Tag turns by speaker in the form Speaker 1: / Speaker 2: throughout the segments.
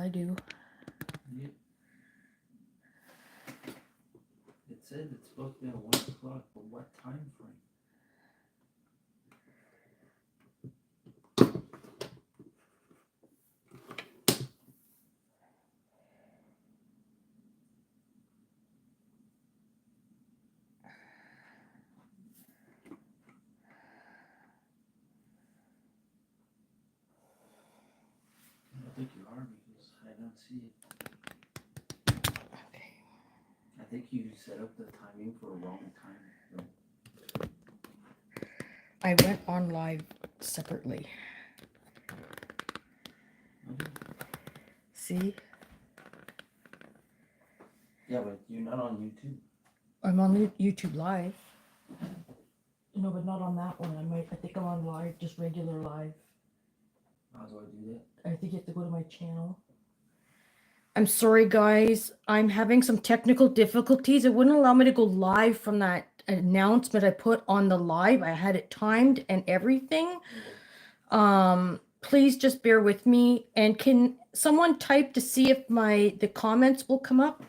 Speaker 1: I do.
Speaker 2: Yeah. It said it's supposed to be at 1 o'clock, but what time frame? I don't think you are because I don't see it.
Speaker 1: Okay.
Speaker 2: I think you set up the timing for a wrong time.
Speaker 1: I went on live separately.
Speaker 2: Okay.
Speaker 1: See?
Speaker 2: Yeah, but you're not on YouTube.
Speaker 1: I'm on YouTube live. No, but not on that one. I think I'm on live, just regular live.
Speaker 2: How do I do that?
Speaker 1: I think you have to go to my channel. I'm sorry, guys. I'm having some technical difficulties. It wouldn't allow me to go live from that announcement I put on the live. I had it timed and everything. Please just bear with me. And can someone type to see if the comments will come up?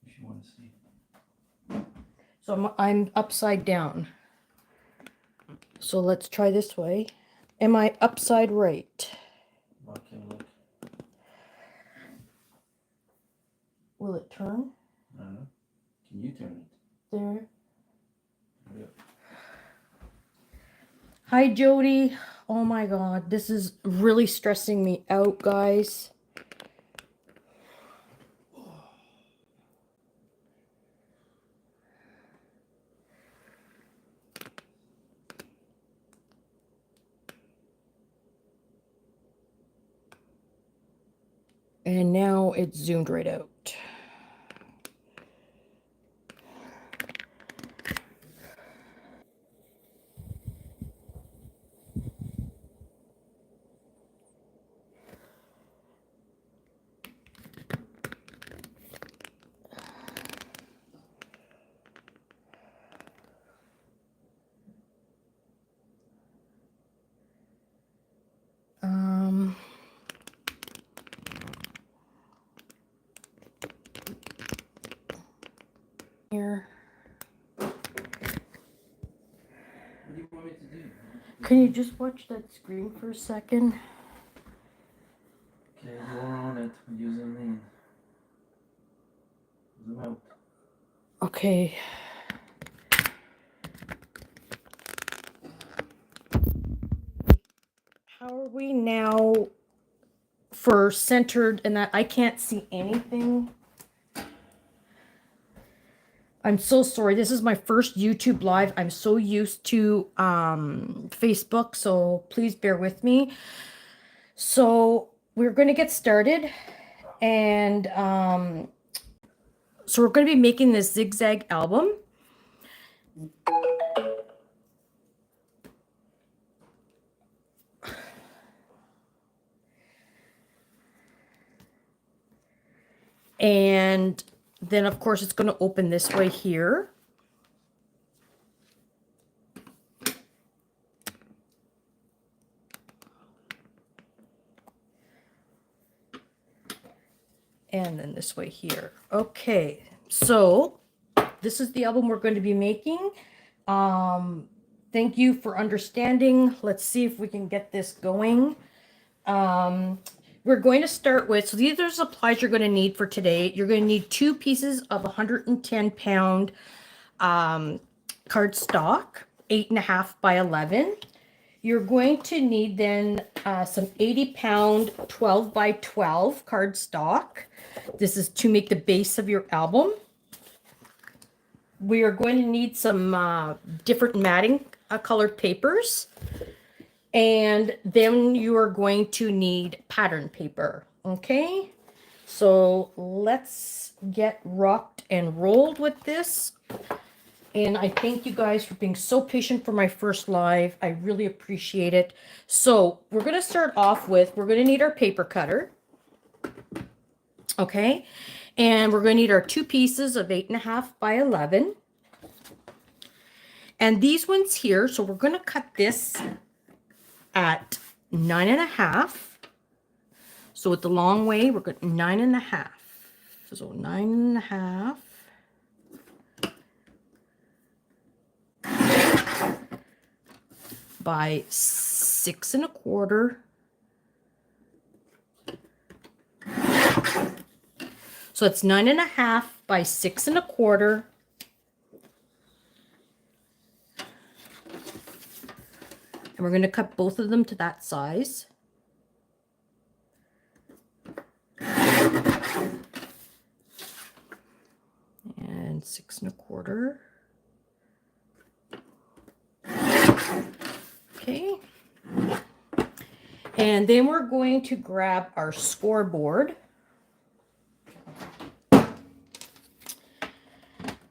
Speaker 2: If you want to see.
Speaker 1: So I'm upside down. So let's try this way. Am I upside right?
Speaker 2: Okay, look.
Speaker 1: Will it turn?
Speaker 2: I don't know. Can you turn it?
Speaker 1: There.
Speaker 2: Yep.
Speaker 1: Hi, Jody. Oh my God, this is really stressing me out, guys. And now it's zoomed right out. Here.
Speaker 2: What do you want me to do?
Speaker 1: Can you just watch that screen for a second?
Speaker 2: Okay, you're on it. You zoom in. Zoom out.
Speaker 1: Okay. How are we now for centered and that I can't see anything? I'm so sorry. This is my first YouTube live. I'm so used to Facebook, so please bear with me. So we're going to get started, and so we're going to be making this zigzag album. And then, of course, it's going to open this way here. And then this way here. Okay, so this is the album we're going to be making. Thank you for understanding. Let's see if we can get this going. We're going to start with, so these are the supplies you're going to need for today. You're going to need 2 pieces of 110-pound cardstock, 8.5 by 11. You're going to need then some 80-pound 12 by 12 cardstock. This is to make the base of your album. We are going to need some different matting colored papers. And then you are going to need pattern paper. Okay, so let's get rocked and rolled with this. And I thank you guys for being so patient for my first live. I really appreciate it. So we're going to start off with, we're going to need our paper cutter. Okay, and we're going to need our 2 pieces of 8.5 by 11. And these ones here, so we're going to cut this at 9.5. So with the long way, we're going 9.5. So 9.5. By 6.25. So it's 9.5 by 6.25. And we're going to cut both of them to that size. And 6.25. Okay. And then we're going to grab our scoreboard.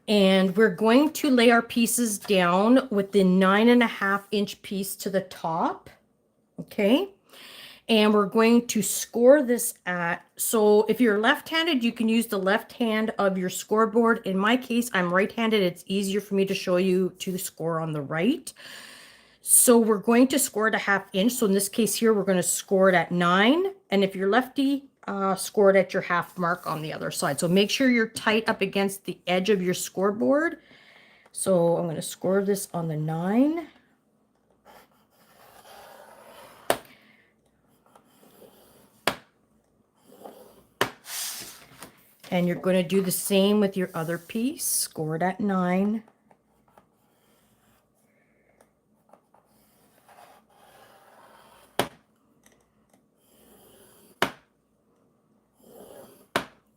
Speaker 1: And we're going to lay our pieces down with the 9.5-inch piece to the top. Okay. And we're going to score this at, so if you're left-handed, you can use the left hand of your scoreboard. In my case, I'm right-handed. It's easier for me to show you to score on the right. So we're going to score it a 1/2 inch. So in this case here, we're going to score it at 9. And if you're lefty, score it at your half mark on the other side. So make sure you're tight up against the edge of your scoreboard. So I'm going to score this on the 9. And you're going to do the same with your other piece. Score it at 9.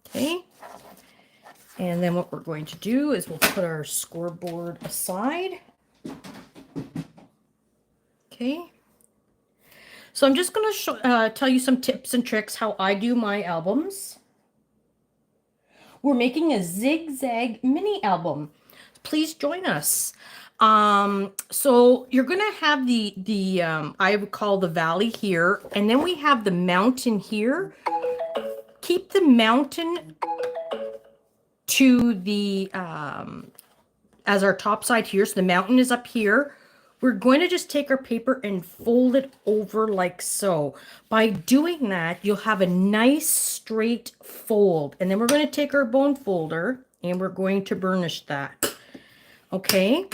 Speaker 1: Okay. And then what we're going to do is we'll put our scoreboard aside. Okay. So I'm just going to tell you some tips and tricks how I do my albums. We're making a zigzag mini album. Please join us. So you're going to have the I would call the valley here, and then we have the mountain here. Keep the mountain to the as our top side here. So the mountain is up here. We're going to just take our paper and fold it over like so. By doing that, you'll have a nice straight fold. And then we're going to take our bone folder and we're going to burnish that. Okay,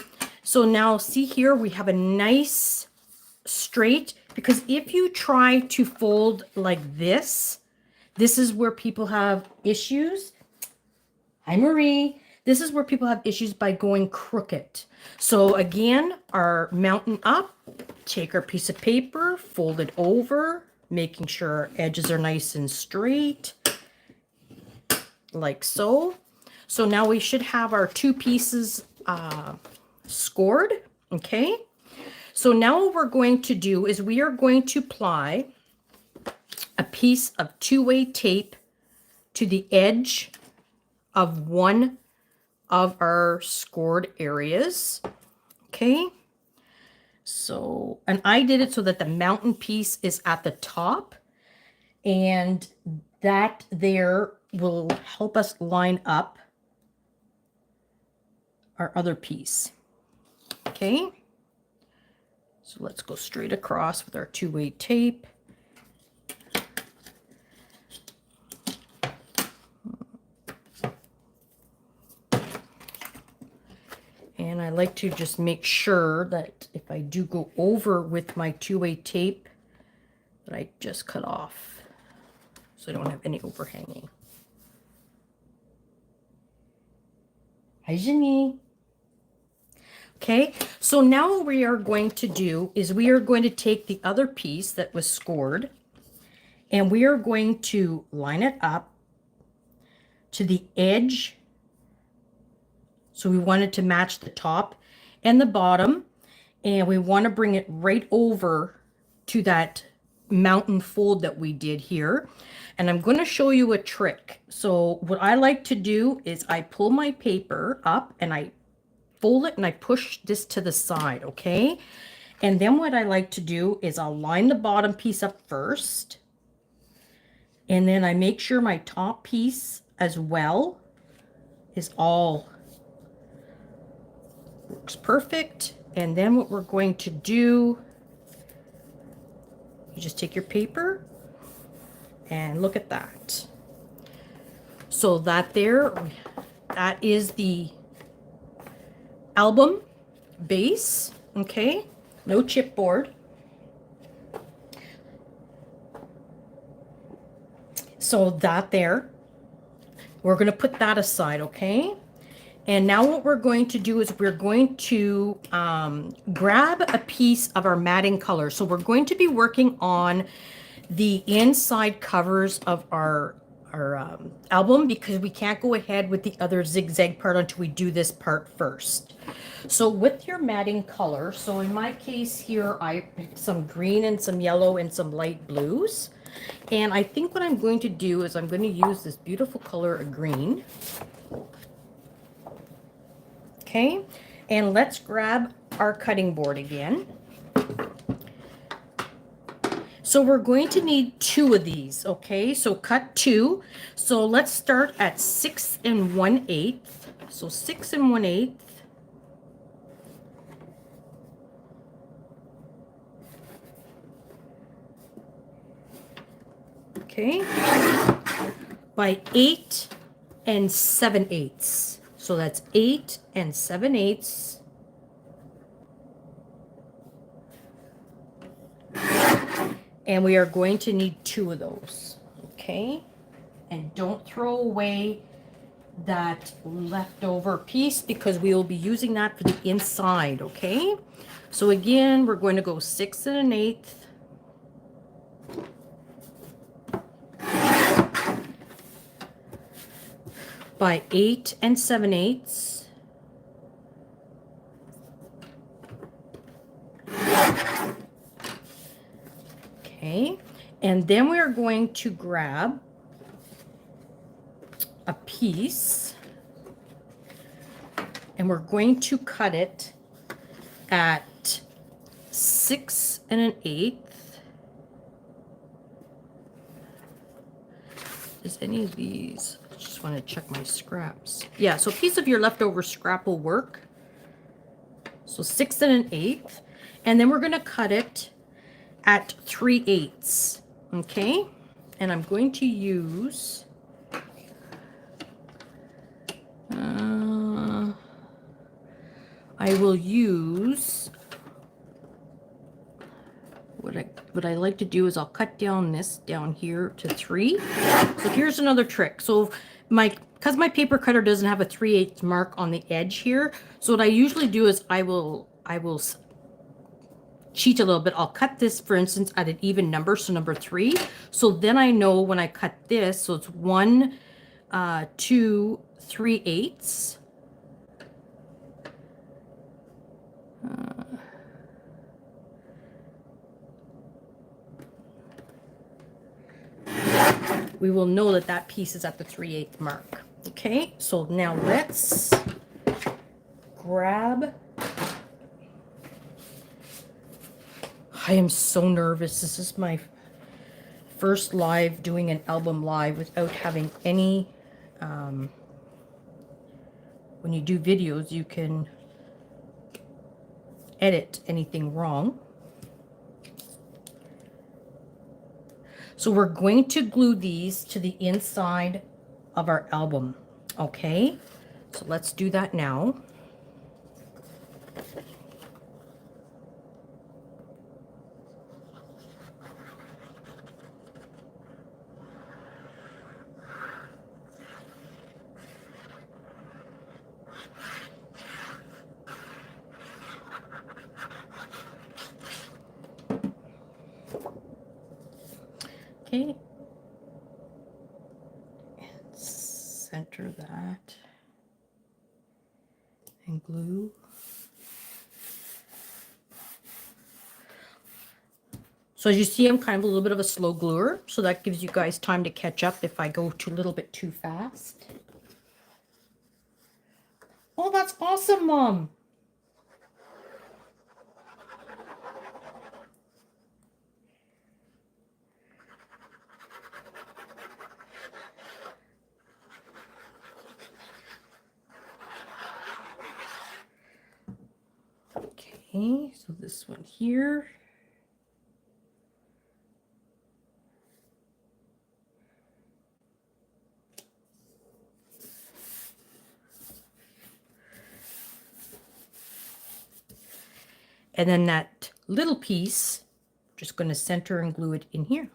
Speaker 1: so now see here, we have a nice straight, because if you try to fold like this is where people have issues. Hi, Marie. This is where people have issues by going crooked. So again, our mountain up, take our piece of paper, fold it over, making sure our edges are nice and straight, like so. So now we should have our two pieces scored, okay? So now what we're going to do is we are going to apply a piece of two-way tape to the edge of one of our scored areas. Okay, so, and I did it so that the mountain piece is at the top, and that there will help us line up our other piece. Okay, so let's go straight across with our two-way tape. And I like to just make sure that if I do go over with my two-way tape, that I just cut off so I don't have any overhanging. Hi, Jenny. Okay, so now what we are going to do is we are going to take the other piece that was scored and we are going to line it up to the edge. So we want it to match the top and the bottom, and we want to bring it right over to that mountain fold that we did here. And I'm going to show you a trick. So what I like to do is I pull my paper up and I fold it and I push this to the side, okay? And then what I like to do is I'll line the bottom piece up first. And then I make sure my top piece as well is all works perfect. And then what we're going to do, you just take your paper And look at that. So that there, that is the album base, okay? No chipboard. So that there, we're going to put that aside, okay? And now what we're going to do is we're going to grab a piece of our matting color. So we're going to be working on the inside covers of our album, because we can't go ahead with the other zigzag part until we do this part first. So with your matting color, so in my case here, I picked some green and some yellow and some light blues. And I think what I'm going to do is I'm going to use this beautiful color of green. Okay, and let's grab our cutting board again. So we're going to need 2 of these, okay? So cut 2. So let's start at 6 1/8. So 6 1/8. Okay. By 8 7/8. So that's 8 7/8. And we are going to need 2 of those, okay? And don't throw away that leftover piece, because we will be using that for the inside, okay? So again, we're going to go 6 1/8. By 8 7/8. Okay, and then we are going to grab a piece and we're going to cut it at 6 1/8. Is any of these, I just want to check my scraps. Yeah, so a piece of your leftover scrap will work. So 6 1/8, and then we're going to cut it at 3/8. Okay, and I'm going to use I will use what I like to do is I'll cut down this down here to 3. So here's another trick. So because my paper cutter doesn't have a 3/8 mark on the edge here, so what I usually do is I will cheat a little bit. I'll cut this, for instance, at an even number, so number 3. So then I know when I cut this, so it's 1, 2, 3/8. We will know that that piece is at the 3/8 mark. Okay, so now let's grab. I am so nervous. This is my first live doing an album live without having any. When you do videos, you can edit anything wrong. So we're going to glue these to the inside of our album, okay? So let's do that now. Okay, and center that and glue. So as you see, I'm kind of a little bit of a slow gluer, so that gives you guys time to catch up if I go a little bit too fast. Oh, that's awesome, Mom. Okay, so this one here. And then that little piece, just going to center and glue it in here.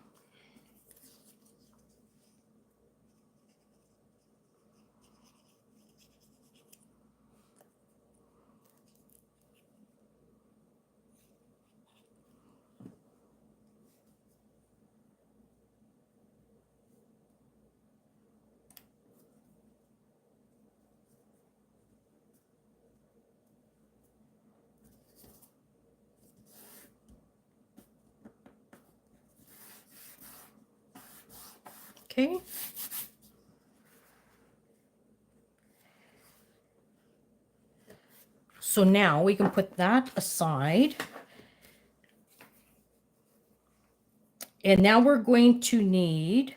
Speaker 1: Okay. So now we can put that aside. And now we're going to need,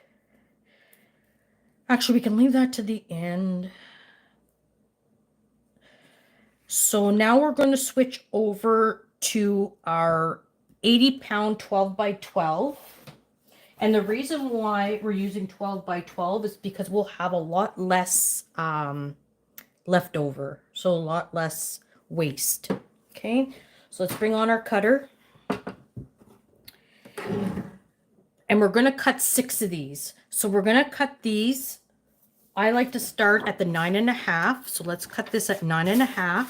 Speaker 1: actually we can leave that to the end. So now we're going to switch over to our 80-pound 12 by 12. And the reason why we're using 12 by 12 is because we'll have a lot less left over. So a lot less waste. Okay, so let's bring on our cutter. And we're going to cut 6 of these. So we're going to cut these. I like to start at the 9.5. So let's cut this at 9.5.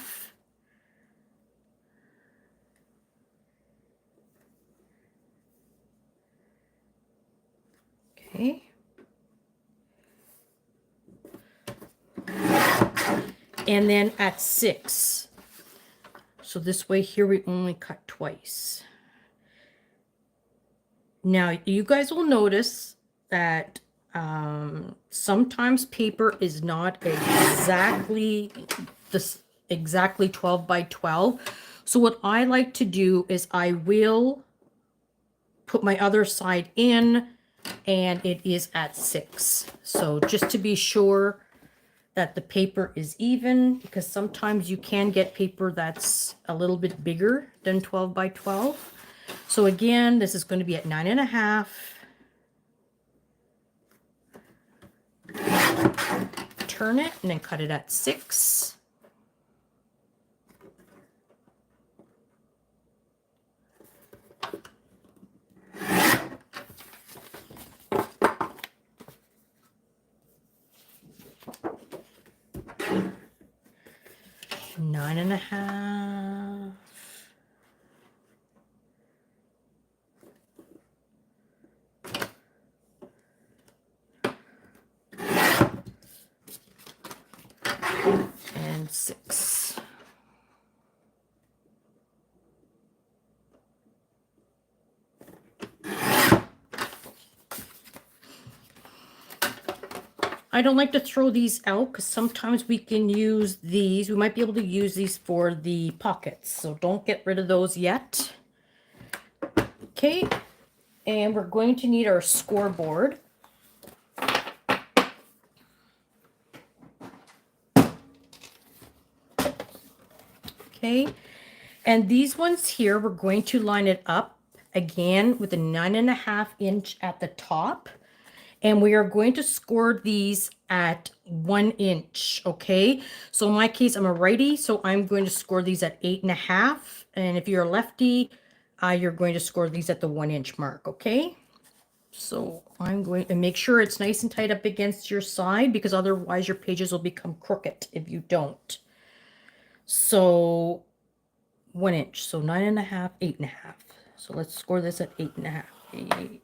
Speaker 1: Okay. And then at 6. So this way here we only cut twice. Now you guys will notice that sometimes paper is not exactly exactly 12 by 12. So what I like to do is I will put my other side in, and it is at 6. So just to be sure that the paper is even, because sometimes you can get paper that's a little bit bigger than 12 by 12. So again, this is going to be at 9.5. Turn it and then cut it at 6. Nine and a half. And 6. I don't like to throw these out because sometimes we can use these. We might be able to use these for the pockets. So don't get rid of those yet. Okay. And we're going to need our scoreboard. Okay. And these ones here, we're going to line it up again with a 9.5 inch at the top. And we are going to score these at 1 inch. Okay. So in my case, I'm a righty, so I'm going to score these at 8.5. And if you're a lefty, you're going to score these at the 1 inch mark. Okay. So I'm going to make sure it's nice and tight up against your side, because otherwise your pages will become crooked if you don't. So 1 inch. So 9.5, 8.5. So let's score this at 8.5. 8.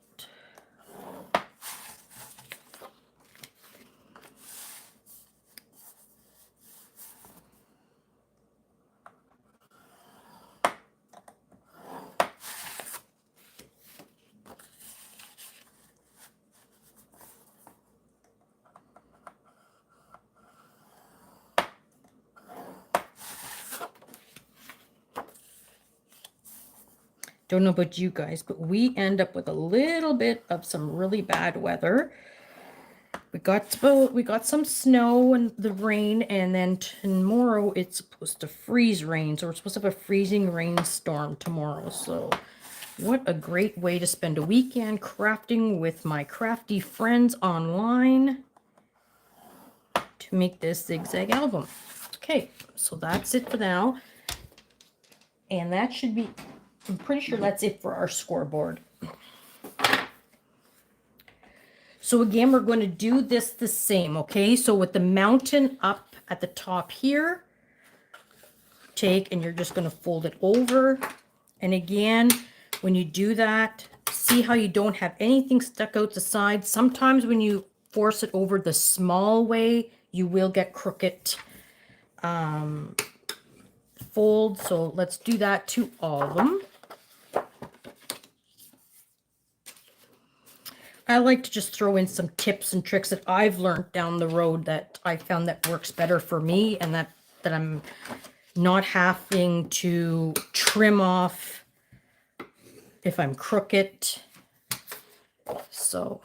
Speaker 1: Don't know about you guys, but we end up with a little bit of some really bad weather. We got some snow and the rain, and then tomorrow it's supposed to freeze rain. So we're supposed to have a freezing rainstorm tomorrow. So what a great way to spend a weekend crafting with my crafty friends online to make this zigzag album. Okay, so that's it for now. And that should be, I'm pretty sure that's it for our scoreboard. So again, we're going to do this the same, okay? So with the mountain up at the top here, take and you're just going to fold it over. And again, when you do that, see how you don't have anything stuck out the side. Sometimes when you force it over the small way, you will get crooked fold. So let's do that to all of them. I like to just throw in some tips and tricks that I've learned down the road that I found that works better for me, and that I'm not having to trim off if I'm crooked. So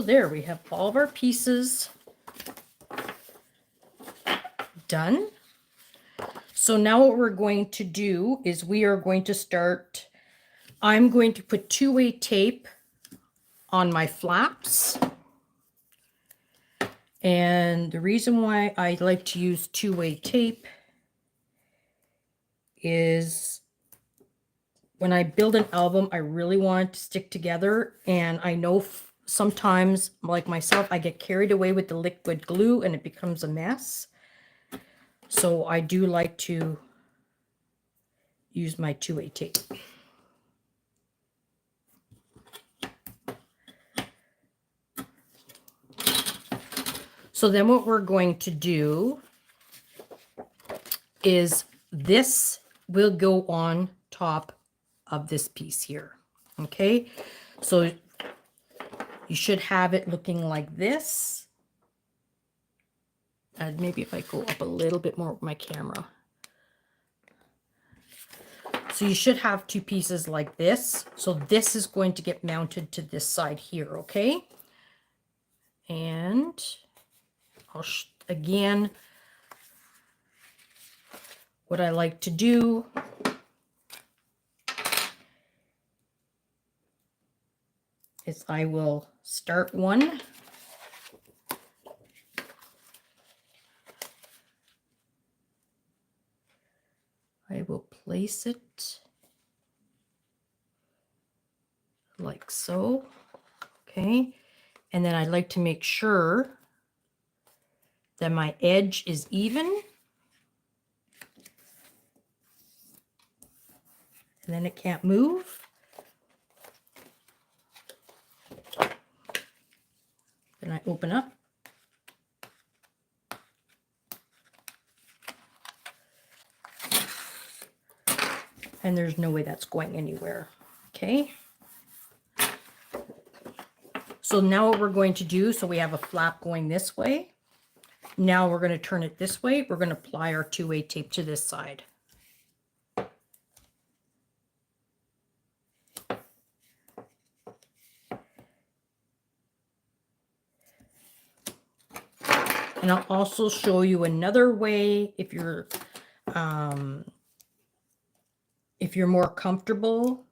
Speaker 1: there we have all of our pieces done. So now what we're going to do is we are going to start, I'm going to put two-way tape on my flaps. And the reason why I like to use two-way tape is when I build an album, I really want it to stick together. And I know sometimes, like myself, I get carried away with the liquid glue and it becomes a mess. So I do like to use my two-way tape. So then what we're going to do is this will go on top of this piece here. Okay, so you should have it looking like this. And maybe if I go up a little bit more with my camera. So you should have two pieces like this. So this is going to get mounted to this side here, okay? And I'll again, what I like to do is I will start one. I will place it like so, okay? And then I like to make sure that my edge is even. And then it can't move. Then I open up. And there's no way that's going anywhere, okay? So now what we're going to do, so we have a flap going this way. Now we're going to turn it this way. We're going to apply our two-way tape to this side. And I'll also show you another way if you're more comfortable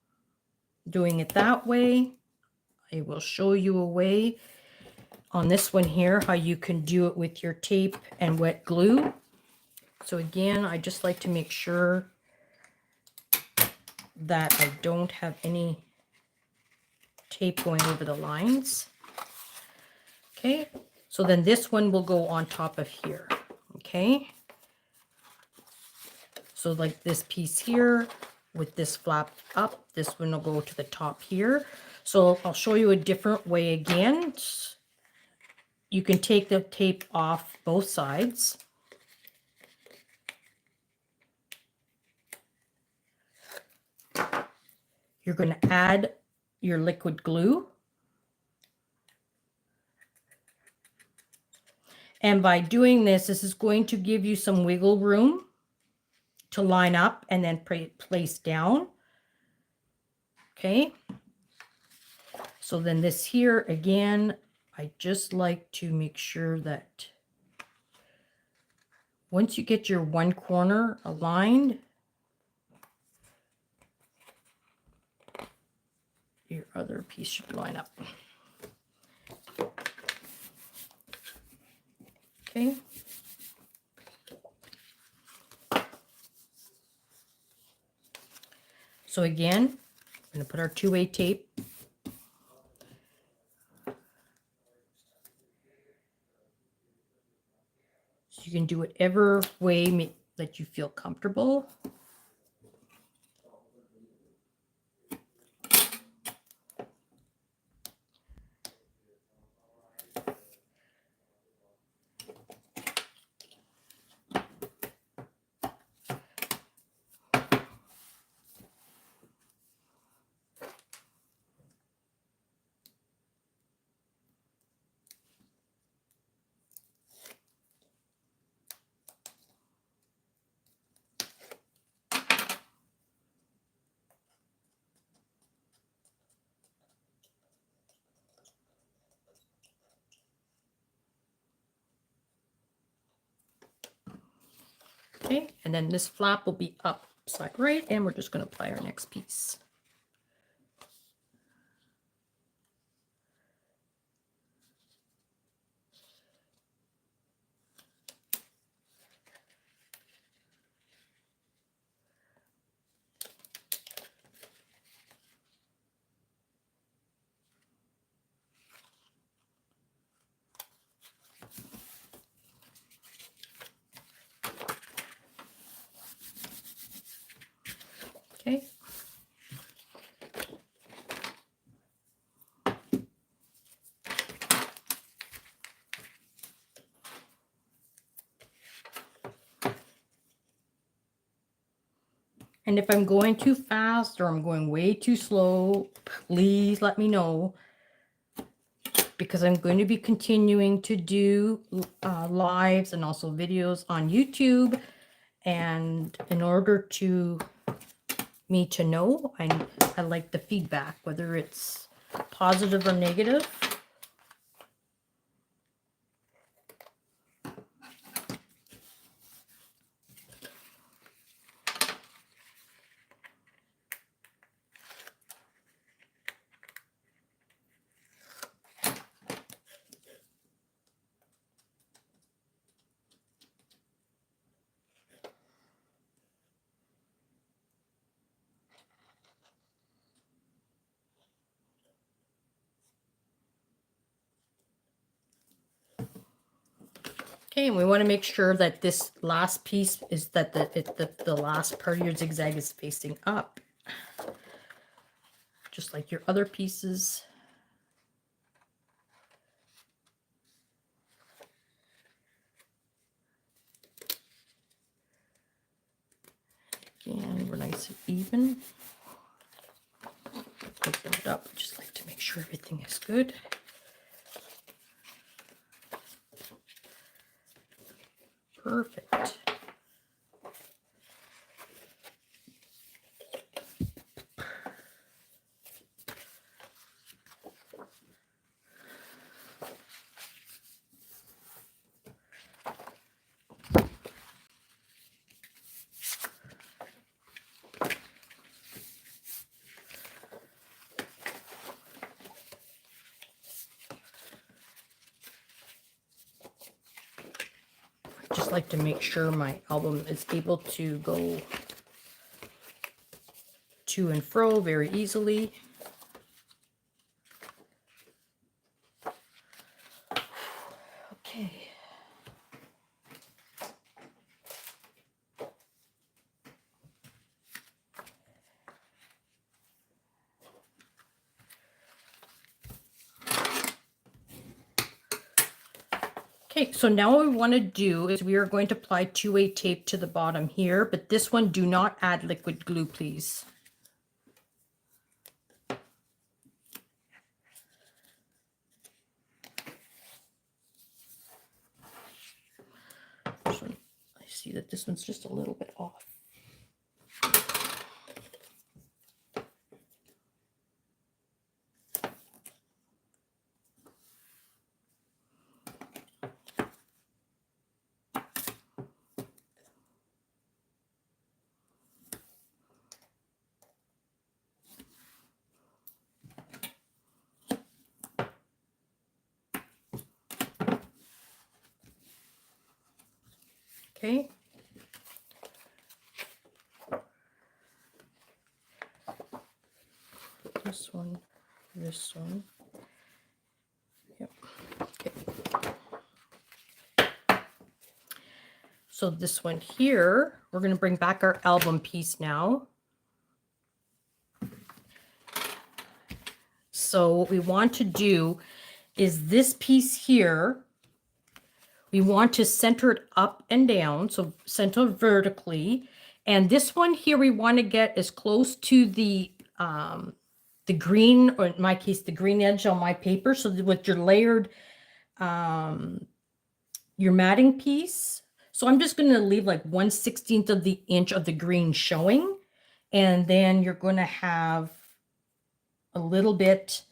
Speaker 1: doing it that way. I will show you a way on this one here how you can do it with your tape and wet glue. So again, I just like to make sure that I don't have any tape going over the lines. Okay, so then this one will go on top of here. Okay, so like this piece here with this flap up, this one will go to the top here. So I'll show you a different way again. You can take the tape off both sides. You're going to add your liquid glue. And by doing this, this is going to give you some wiggle room to line up and then place down. Okay. So then this here, again, I just like to make sure that once you get your one corner aligned, your other piece should line up. Okay. So again, I'm going to put our two-way tape. So you can do whatever way that you feel comfortable. Okay, and then this flap will be upside right, and we're just going to apply our next piece. Okay. And if I'm going too fast or I'm going way too slow, please let me know, because I'm going to be continuing to do lives and also videos on YouTube. And in order to me to know, I like the feedback, whether it's positive or negative. Okay, and we want to make sure that this last piece is that the last part of your zigzag is facing up, just like your other pieces. Again, we're nice and even. Open it up, just like to make sure everything is good. Perfect. Just like to make sure my album is able to go to and fro very easily. Okay. Okay, so now what we want to do is we are going to apply two-way tape to the bottom here, but this one, do not add liquid glue, please. I see that this one's just a little bit off. Okay. This one, this one. Yep. Okay. So this one here, we're going to bring back our album piece now. So what we want to do is this piece here, we want to center it up and down, so center vertically. And this one here, we want to get as close to the green, or in my case, the green edge on my paper. So that with your layered, your matting piece. So I'm just going to leave like 1/16 of the inch of the green showing. And then you're going to have a little bit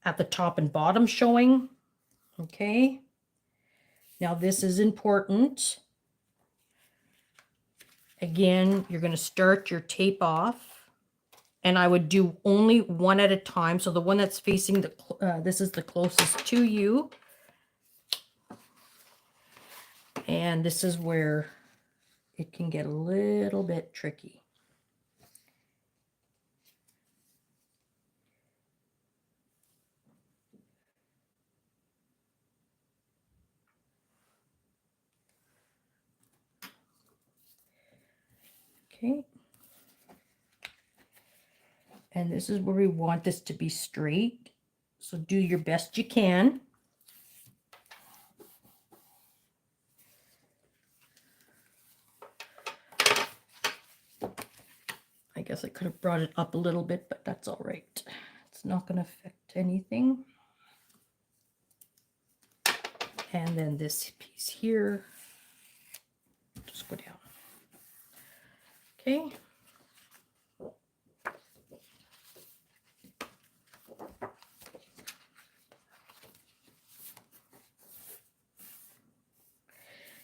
Speaker 1: at the top and bottom showing. Okay. Now this is important. Again, you're going to start your tape off, and I would do only one at a time. So the one that's facing the, this is the closest to you. And this is where it can get a little bit tricky. Okay. And this is where we want this to be straight. So do your best you can. I guess I could have brought it up a little bit, but that's all right. It's not going to affect anything. And then this piece here, just go down. Okay.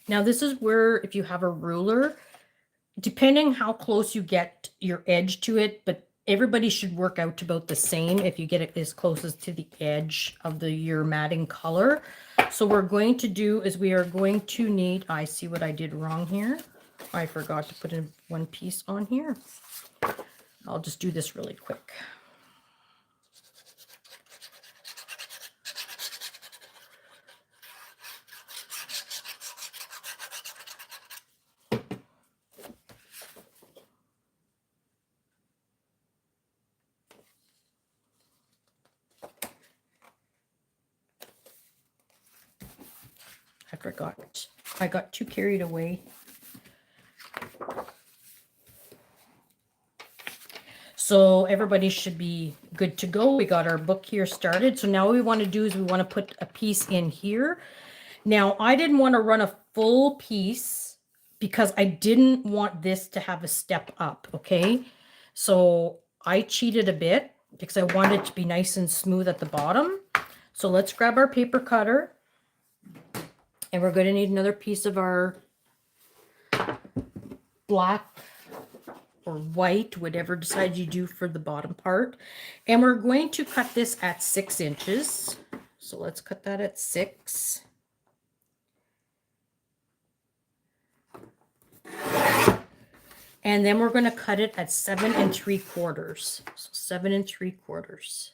Speaker 1: Now this is where, if you have a ruler, depending how close you get your edge to it, but everybody should work out about the same if you get it as close as to the edge of your matting color. So what we're going to do is we are going to need, I see what I did wrong here. I forgot to put in one piece on here. I'll just do this really quick. I forgot. I got too carried away. So everybody should be good to go. We got our book here started. So now what we want to do is we want to put a piece in here. Now I didn't want to run a full piece because I didn't want this to have a step up. Okay. So I cheated a bit because I wanted it to be nice and smooth at the bottom. So let's grab our paper cutter. And we're going to need another piece of our black or white, whatever decide you do for the bottom part. And we're going to cut this at 6 inches. So let's cut that at 6. And then we're going to cut it at 7 3/4. So 7 3/4.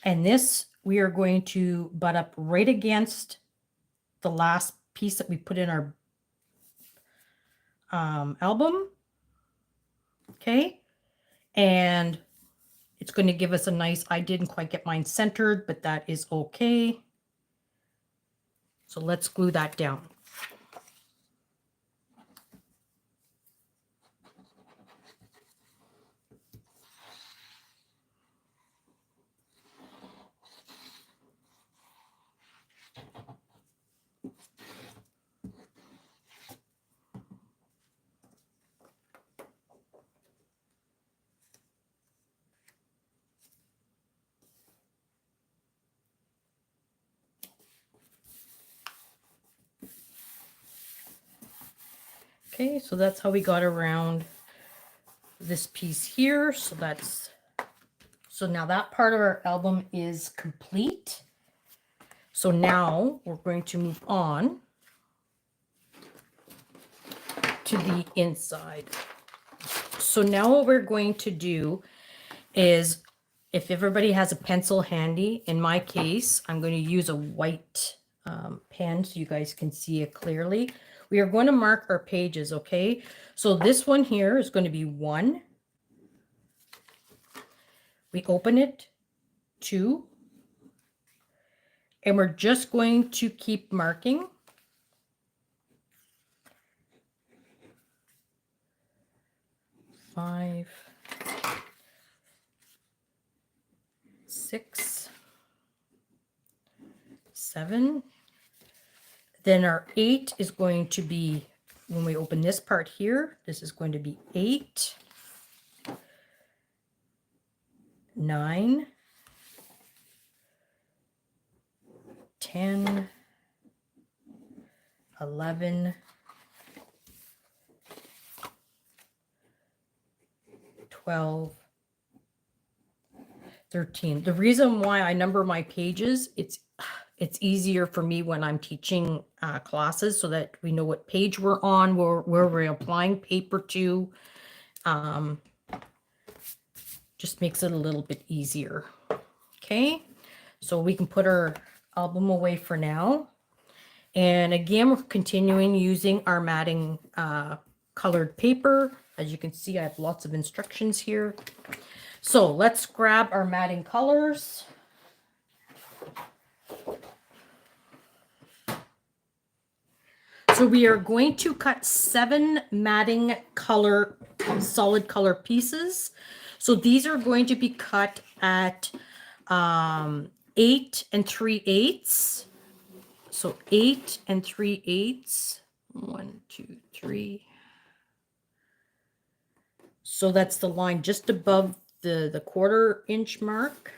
Speaker 1: And this, we are going to butt up right against the last piece that we put in our album. Okay. And it's going to give us a nice, I didn't quite get mine centered, but that is okay. So let's glue that down. Okay, so that's how we got around this piece here. So now that part of our album is complete. So now we're going to move on to the inside. So now what we're going to do is, if everybody has a pencil handy, in my case, I'm going to use a white pen so you guys can see it clearly. We are going to mark our pages, okay? So this one here is going to be 1. We open it, 2. And we're just going to keep marking. 5, 6, 7. Then our 8 is going to be, when we open this part here, this is going to be 8, 9, 10, 11, 12, 13. The reason why I number my pages, it's easier for me when I'm teaching classes, so that we know what page we're on, where we're applying paper to. Just makes it a little bit easier. Okay, so we can put our album away for now. And again, we're continuing using our matting colored paper. As you can see, I have lots of instructions here. So let's grab our matting colors. So we are going to cut 7 matting color, solid color pieces. So these are going to be cut at 8 3/8. So 8 3/8. 1, 2, 3. So that's the line just above the 1/4 inch mark.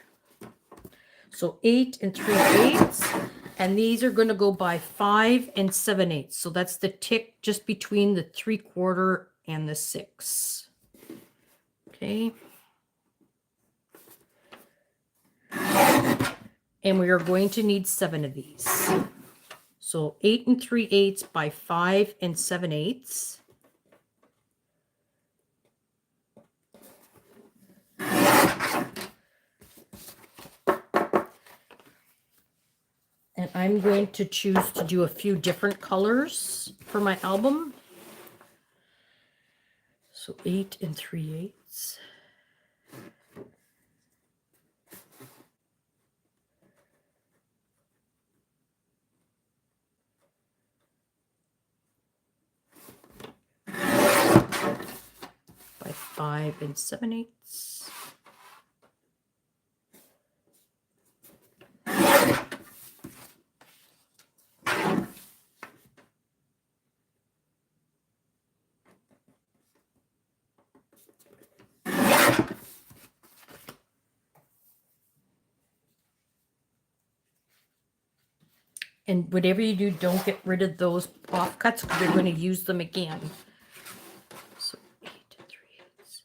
Speaker 1: So 8 3/8. And these are going to go by 5 7/8. So that's the tick just between the 3/4 and the 6. Okay. And we are going to need 7 of these. So 8 3/8 by 5 7/8. And I'm going to choose to do a few different colors for my album. So 8 3/8. By 5 7/8. And whatever you do, don't get rid of those offcuts because we're going to use them again. So 8 3/8.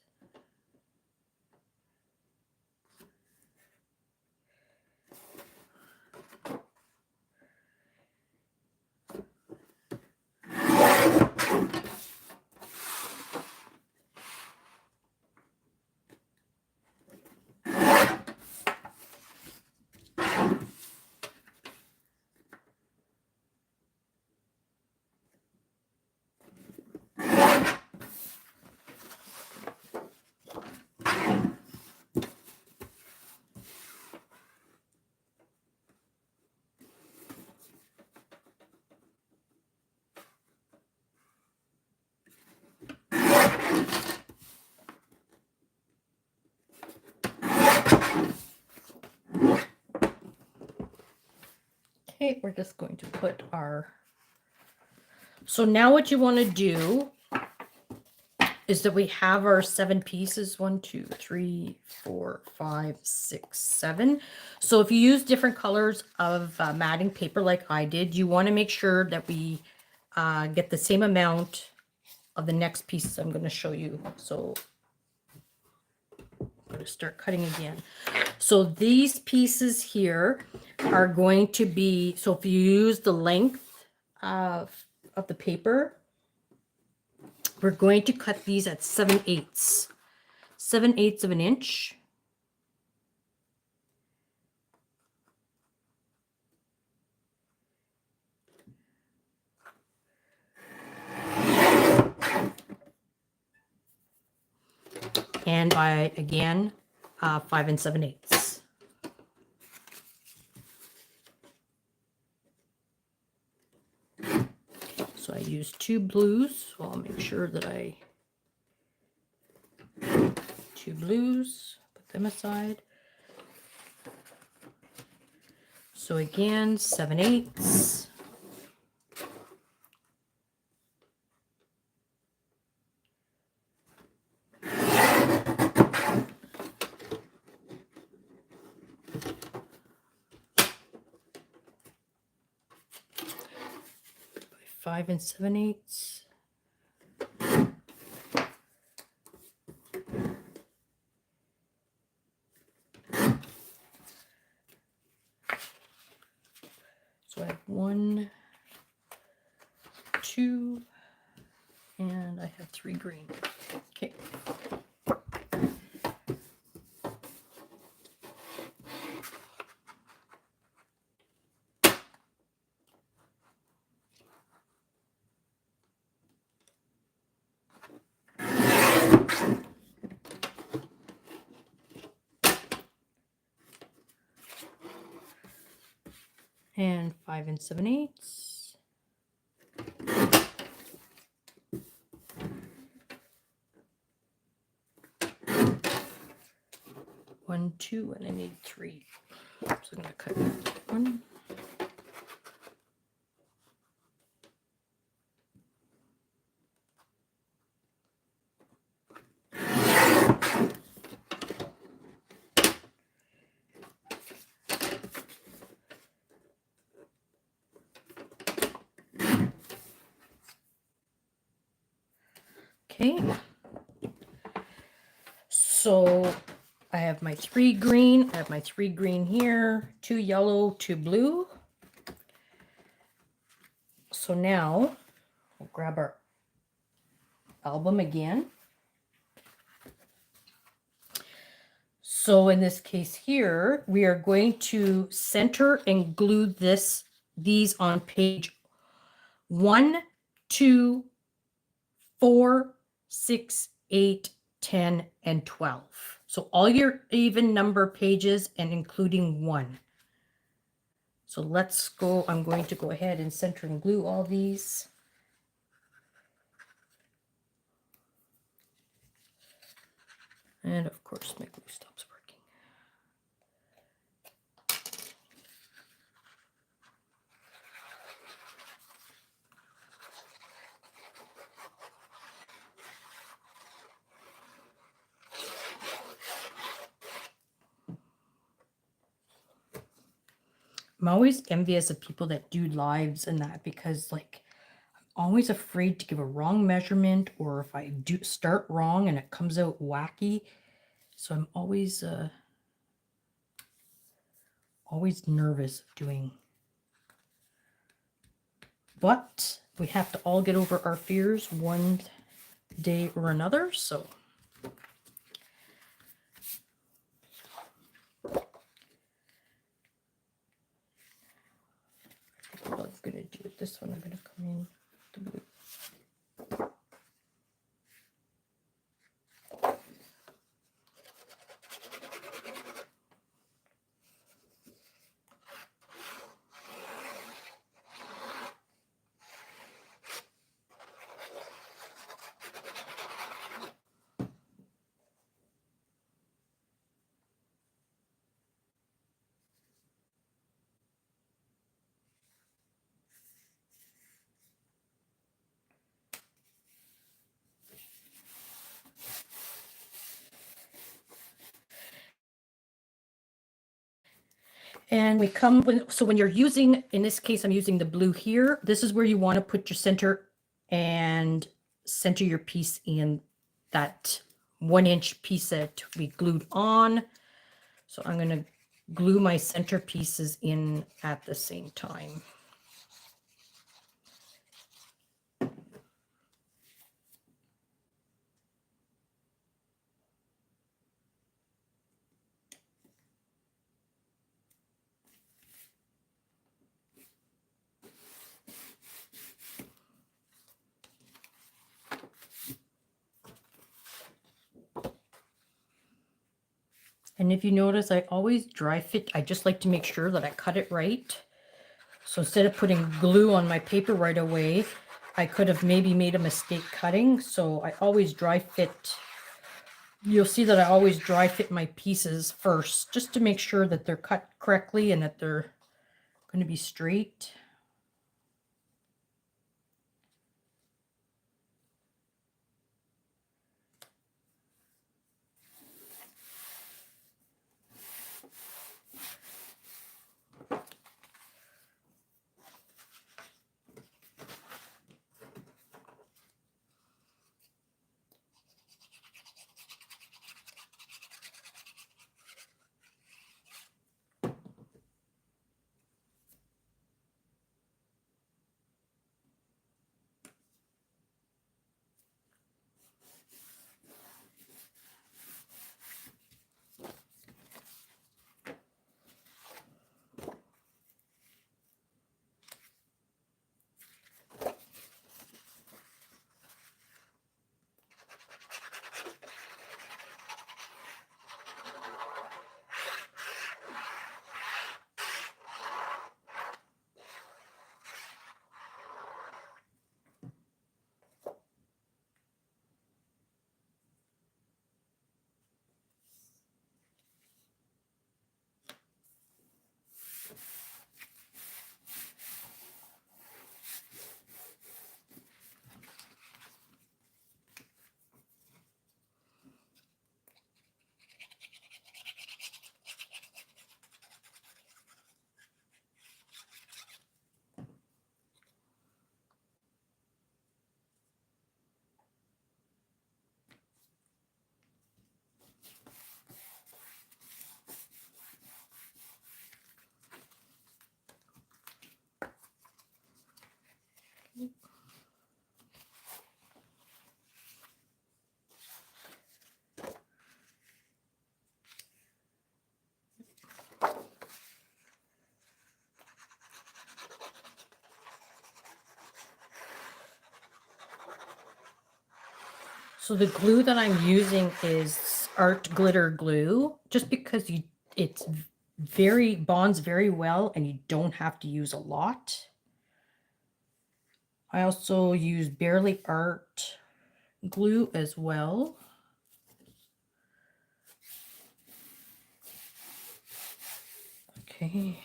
Speaker 1: Okay, we're just going to put our... So now what you want to do is that we have our 7 pieces. 1, 2, 3, 4, 5, 6, 7. So if you use different colors of matting paper like I did, you want to make sure that we get the same amount of the next pieces I'm going to show you. So going to start cutting again. So these pieces here are going to be, so if you use the length of the paper, we're going to cut these at 7/8. 7/8 of an inch. And by, again, 5 7/8. So I use 2 blues. So I'll make sure that 2 blues, put them aside. So again, 7/8. By 5 7/8. So I have 1, 2, and I have 3 green. Okay. And 5 7/8. 1, 2, and I need 3. So I'm going to cut 1. Okay. So I have my 3 green. I have my 3 green here, 2 yellow, 2 blue. So now we'll grab our album again. So in this case here, we are going to center and glue these on page 1, 2, 4, 6, 8, 10, and 12. So all your even number pages and including 1. So let's go. I'm going to go ahead and center and glue all these. And of course, my glue stops working. I'm always envious of people that do lives and that, because like I'm always afraid to give a wrong measurement, or if I do start wrong and it comes out wacky. So I'm always nervous of doing. But we have to all get over our fears one day or another. So what I'm going to do with this one, I'm going to come in the blue. And we come when, so when you're using, in this case, I'm using the blue here. This is where you want to put your center and center your piece in that 1-inch piece that we glued on. So I'm going to glue my center pieces in at the same time. And if you notice, I always dry fit. I just like to make sure that I cut it right. So instead of putting glue on my paper right away, I could have maybe made a mistake cutting. So I always dry fit. You'll see that I always dry fit my pieces first, just to make sure that they're cut correctly and that they're going to be straight. So the glue that I'm using is art glitter glue, just because it's very bonds very well and you don't have to use a lot. I also use Barely Art glue as well. Okay.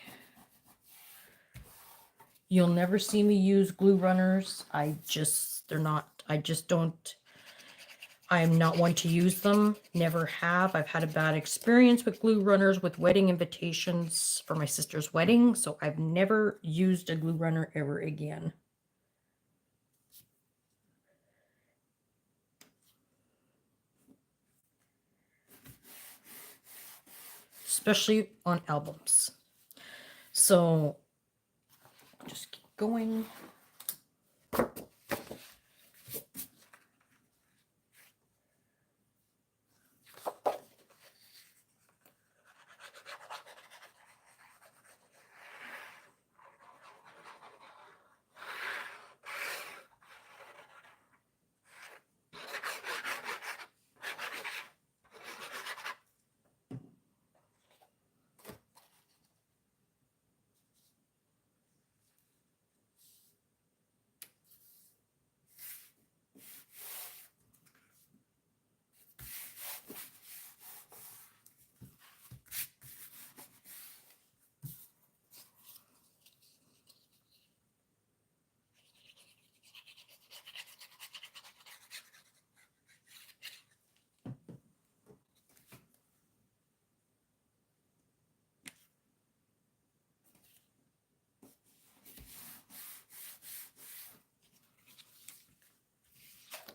Speaker 1: You'll never see me use glue runners. I just don't. I'm not one to use them. Never have. I've had a bad experience with glue runners with wedding invitations for my sister's wedding, so I've never used a glue runner ever again. Especially on albums. So just keep going.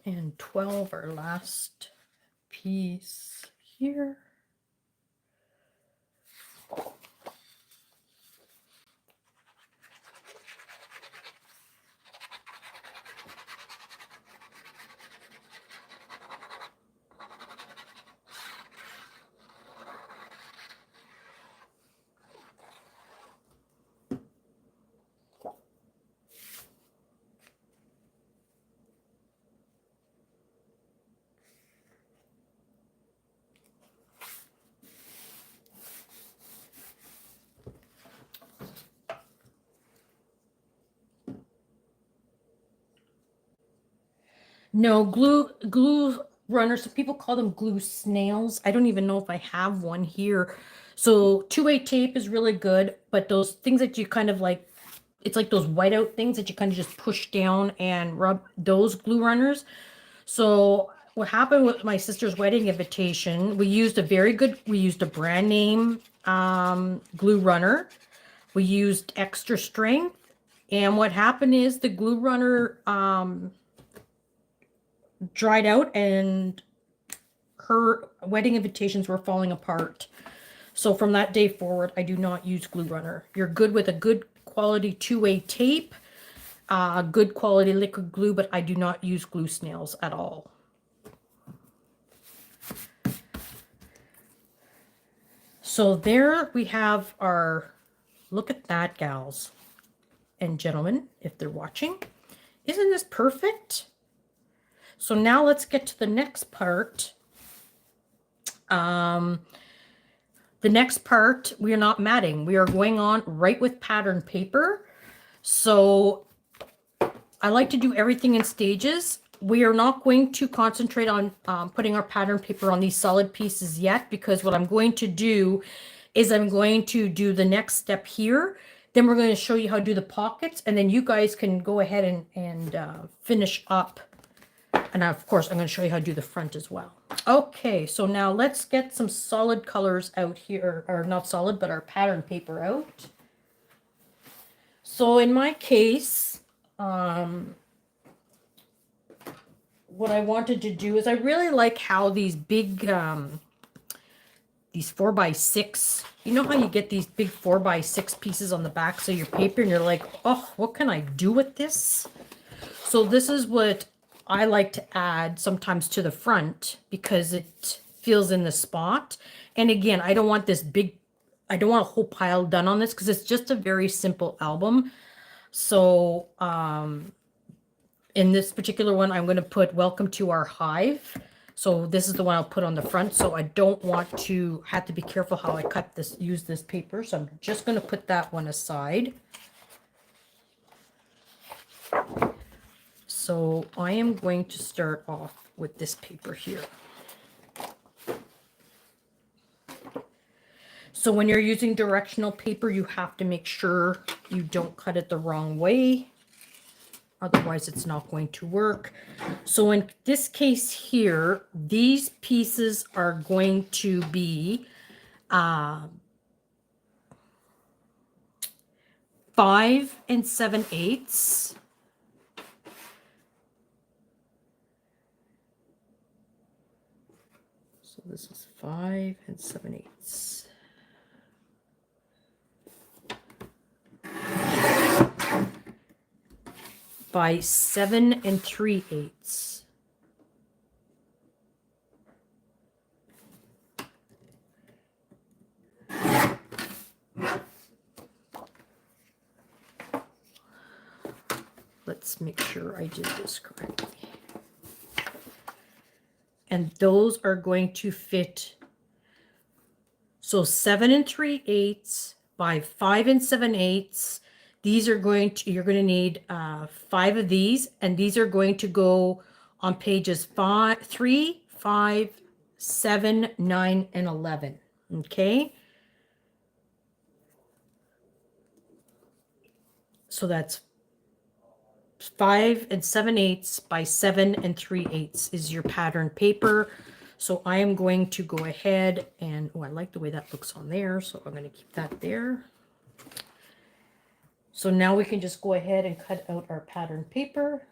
Speaker 1: And 12, our last piece here. No, glue runners. So people call them glue snails. I don't even know if I have one here. So two-way tape is really good, but those things that you kind of like, it's like those whiteout things that you kind of just push down and rub, those glue runners. So what happened with my sister's wedding invitation, we used a brand name glue runner. We used extra strength. And what happened is the glue runner dried out and her wedding invitations were falling apart. So from that day forward, I do not use glue runner. You're good with a good quality two-way tape, good quality liquid glue, but I do not use glue snails at all. So there we have our, look at that, gals and gentlemen, if they're watching. Isn't this perfect? So now let's get to the next part. The next part, we are not matting. We are going on right with pattern paper. So I like to do everything in stages. We are not going to concentrate on putting our pattern paper on these solid pieces yet, because what I'm going to do is I'm going to do the next step here. Then we're going to show you how to do the pockets, and then you guys can go ahead and finish up. And of course, I'm going to show you how to do the front as well. Okay, so now let's get some solid colors out here, or not solid, but our pattern paper out. So in my case, what I wanted to do is I really like how these big, these 4x6, you know how you get these big 4x6 pieces on the backs of your paper and you're like, oh, what can I do with this? So this is what I like to add sometimes to the front because it fills in the spot. And again, I don't want this big, I don't want a whole pile done on this because it's just a very simple album. So in this particular one, I'm going to put Welcome to Our Hive. So this is the one I'll put on the front. So I don't want to have to be careful how I cut this, use this paper. So I'm just going to put that one aside. So I am going to start off with this paper here. So when you're using directional paper, you have to make sure you don't cut it the wrong way. Otherwise, it's not going to work. So in this case here, these pieces are going to be 5 7/8. So this is 5 7/8. By 7 3/8. Let's make sure I did this correctly. And those are going to fit. So 7 3/8 by 5 7/8. These are going to, you're going to need 5 of these, and these are going to go on pages 3, 5, 7, 9, and 11. Okay. So that's 5 7/8 by 7 3/8 is your pattern paper. So I am going to go ahead and, oh, I like the way that looks on there. So I'm going to keep that there. So now we can just go ahead and cut out our pattern paper.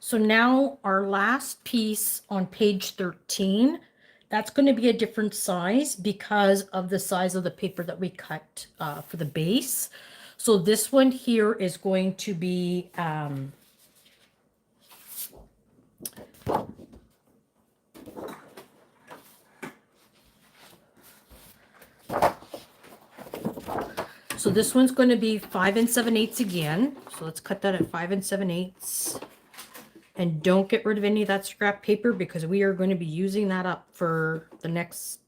Speaker 1: So now our last piece on page 13, that's going to be a different size because of the size of the paper that we cut for the base. So this one here is going to be so this one's going to be 5 7/8 again. So let's cut that at 5 7/8. And don't get rid of any of that scrap paper because we are going to be using that up for the next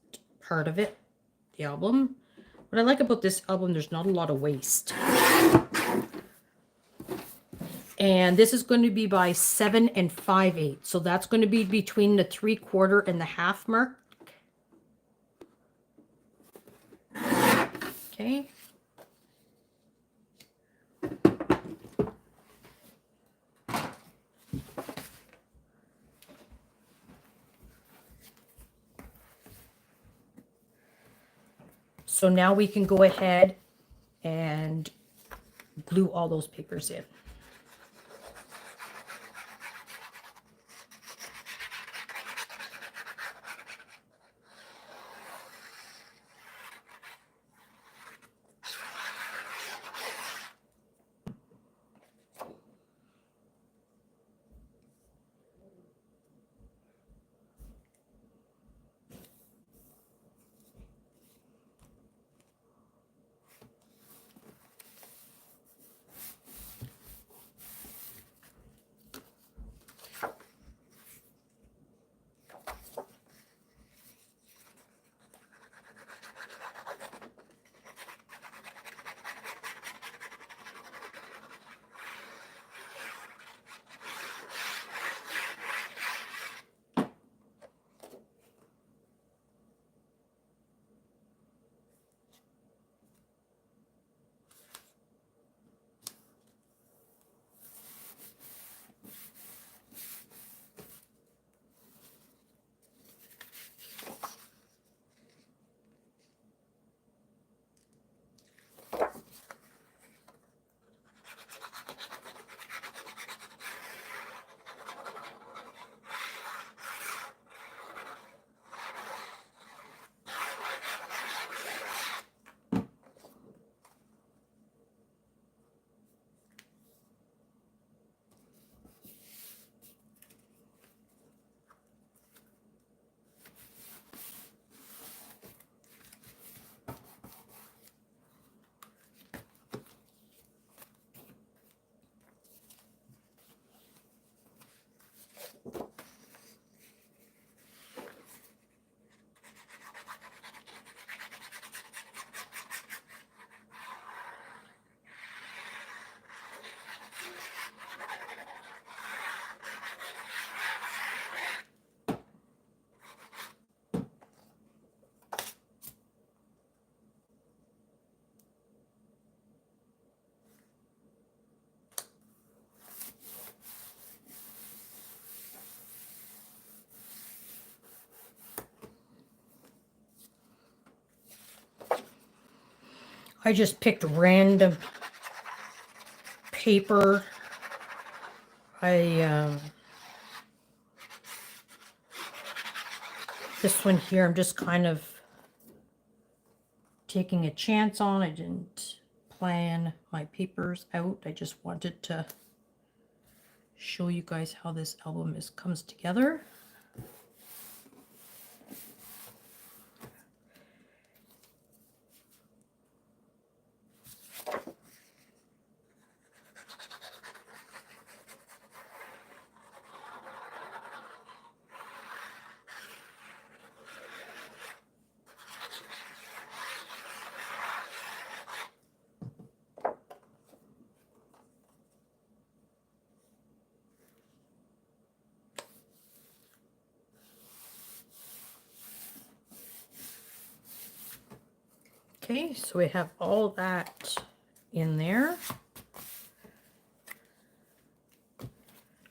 Speaker 1: part of it, the album. What I like about this album, there's not a lot of waste. And this is going to be by 7 5/8. So that's going to be between the 3/4 and the half mark. Okay. So now we can go ahead and glue all those papers in. I just picked random paper. This one here, I'm just kind of taking a chance on. I didn't plan my papers out. I just wanted to show you guys how this album comes together. Okay, so we have all that in there.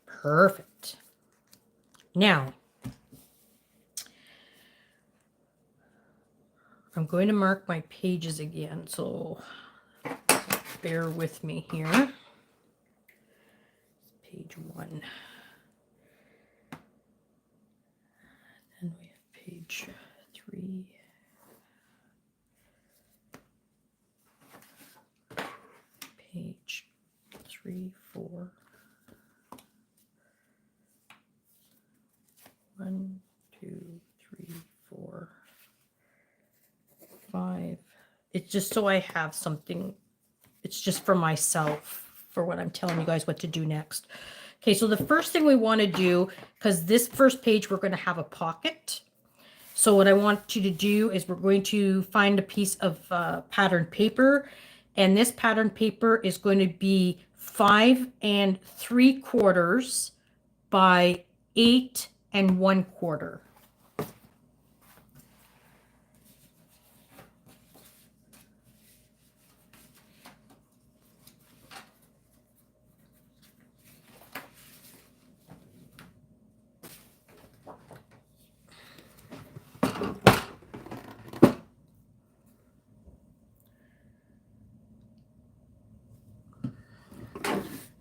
Speaker 1: Perfect. Now, I'm going to mark my pages again, so bear with me here. Page 1. And we have page 3. Page 3, 4. 1, 2, 3, 4, 5. It's just so I have something. It's just for myself, for what I'm telling you guys what to do next. Okay, so the first thing we want to do, because this first page we're going to have a pocket. So what I want you to do is we're going to find a piece of patterned paper. And this patterned paper is going to be 5 3/4 by 8 1/4.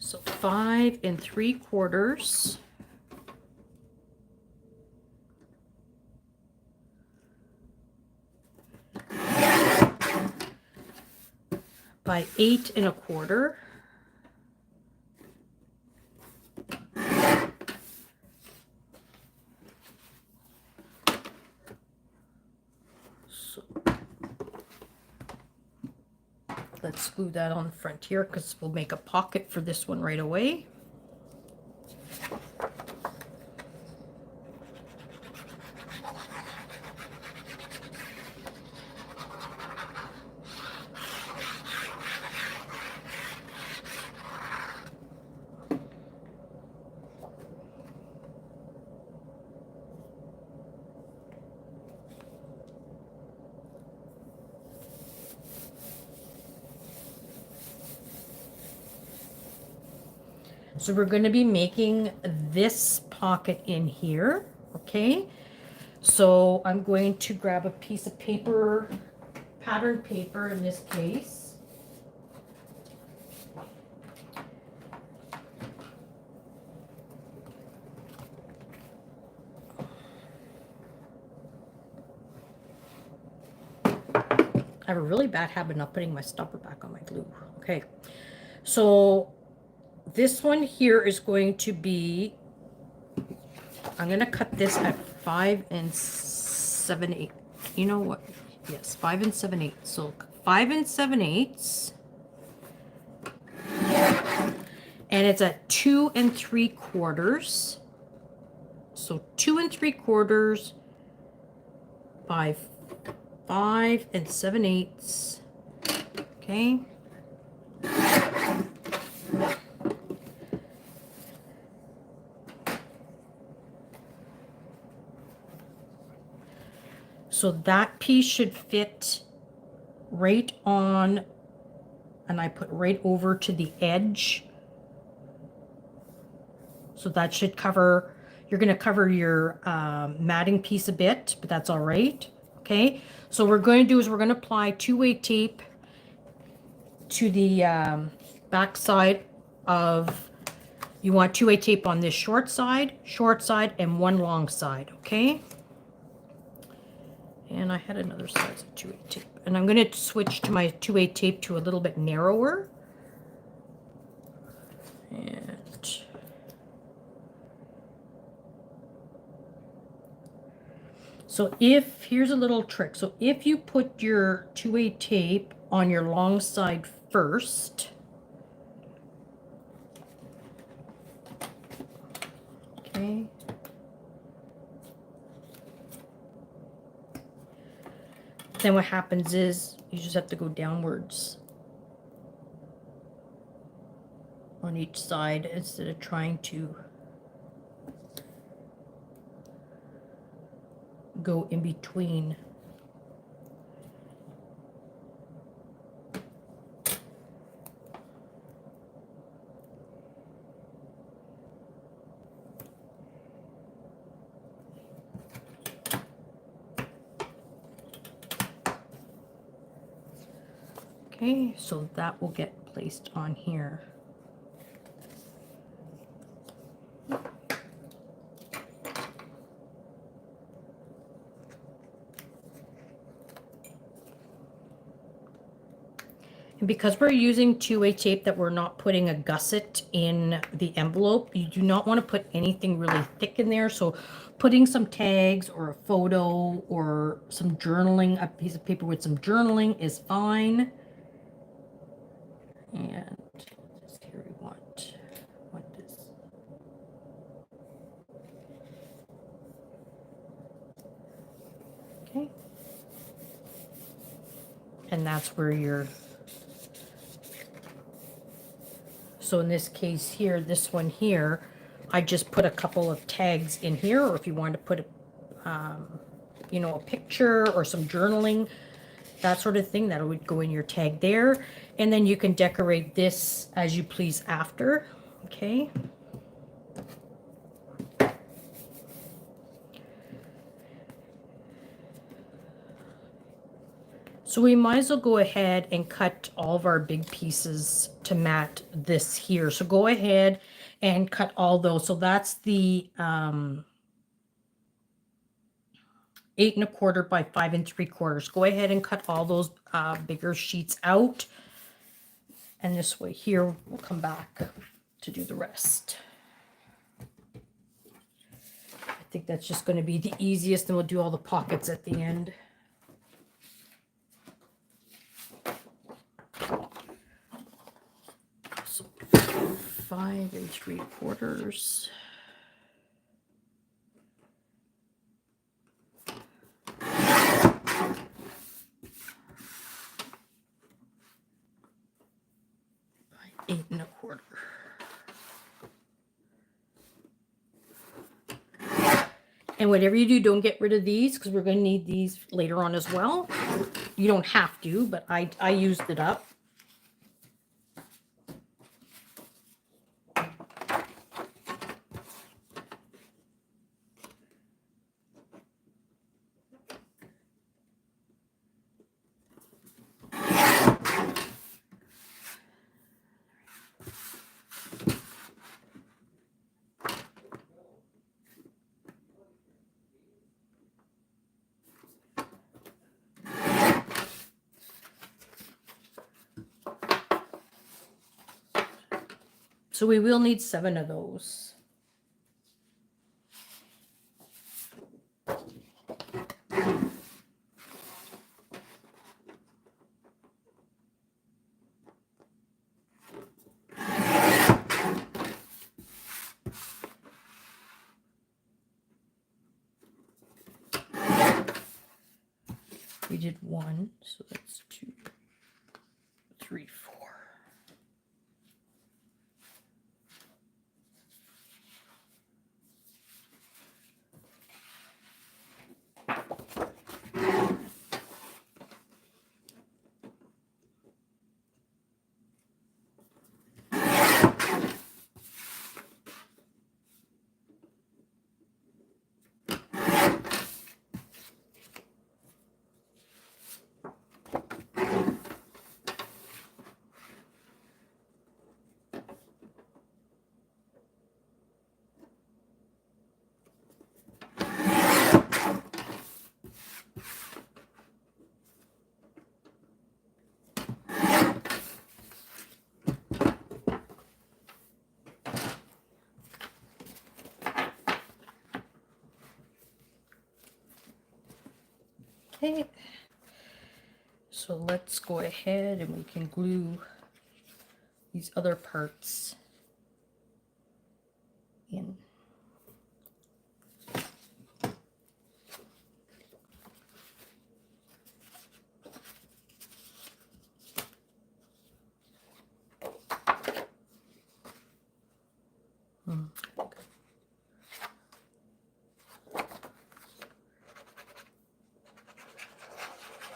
Speaker 1: So 5 3/4 by 8 1/4. So let's glue that on the front here because we'll make a pocket for this one right away. So we're going to be making this pocket in here, okay? So I'm going to grab a piece of paper, patterned paper in this case. I have a really bad habit not putting my stopper back on my glue. Okay, so this one here is going to be, I'm going to cut this at 5 7/8. You know what? Yes, 5 7/8. So 5 7/8. And it's at 2 3/4. So 2 3/4 by 5 7/8. Okay. So that piece should fit right on, and I put right over to the edge. So that should cover, you're going to cover your matting piece a bit, but that's all right. Okay. So what we're going to do is we're going to apply two-way tape to the back side of, you want 2A tape on this short side, and one long side, okay? And I had another size of 2A tape. And I'm going to switch to my 2A tape to a little bit narrower. And so here's a little trick. So if you put your 2A tape on your long side first, okay, then what happens is you just have to go downwards on each side instead of trying to go in between. Okay, so that will get placed on here. And because we're using 2A tape that we're not putting a gusset in the envelope, you do not want to put anything really thick in there. So putting some tags or a photo or some journaling, a piece of paper with some journaling is fine. And here we want this. Okay. And that's where your, so in this case here, this one here, I just put a couple of tags in here, or if you want to put you know, a picture or some journaling, that sort of thing, that would go in your tag there. And then you can decorate this as you please after. Okay. So we might as well go ahead and cut all of our big pieces to mat this here. So go ahead and cut all those. So that's the 8 1/4 by 5 3/4. Go ahead and cut all those bigger sheets out. And this way here, we'll come back to do the rest. I think that's just going to be the easiest, and we'll do all the pockets at the end. So 5 3/4. By 8 1/4. And whatever you do, don't get rid of these, because we're going to need these later on as well. You don't have to, but I used it up. So we will need 7 of those. We did 1, so that's 2, 3, 4. Okay. So let's go ahead and we can glue these other parts in.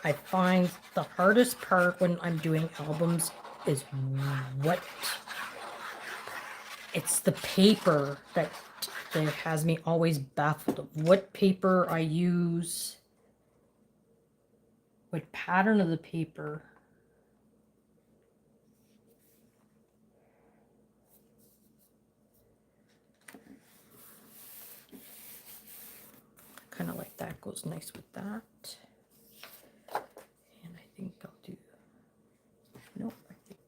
Speaker 1: I find the hardest part when I'm doing albums is what it's the paper that has me always baffled of what paper I use, what pattern of the paper. Kind of like that goes nice with that. And I think I'll do, no, I think.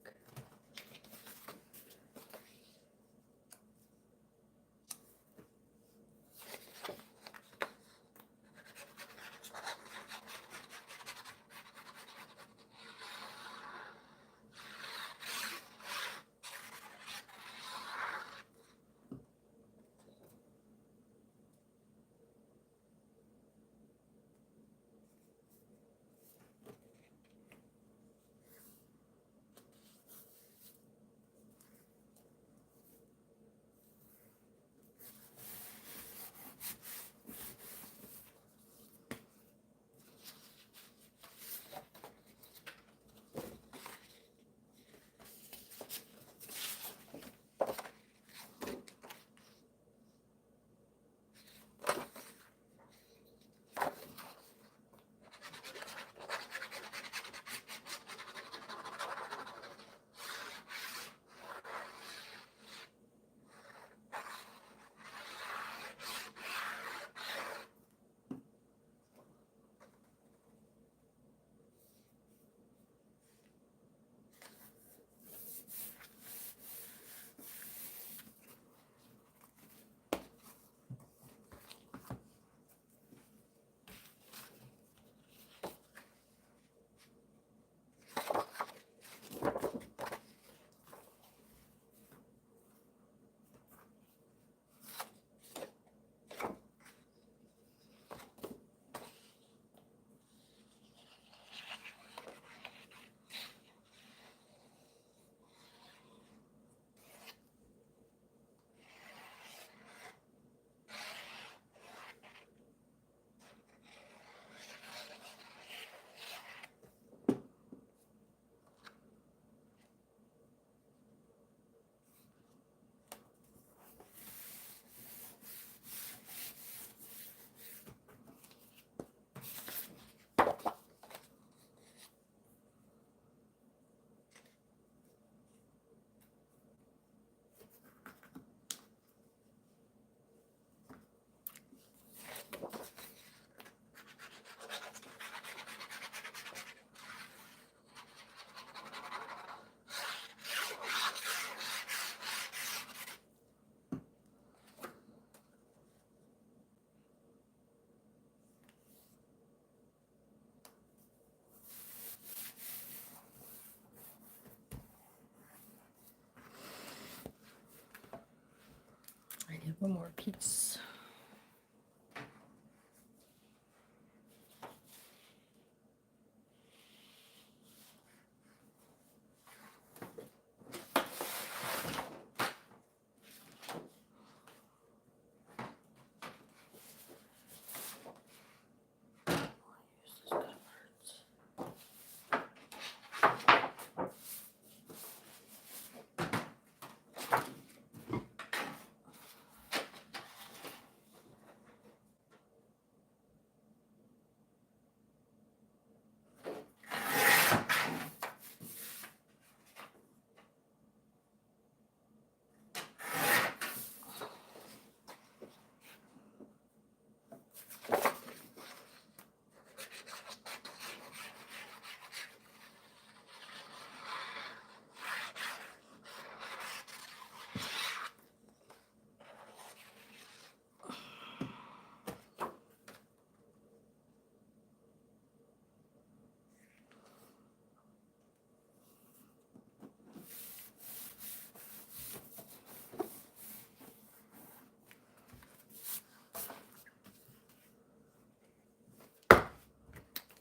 Speaker 1: I need one more piece.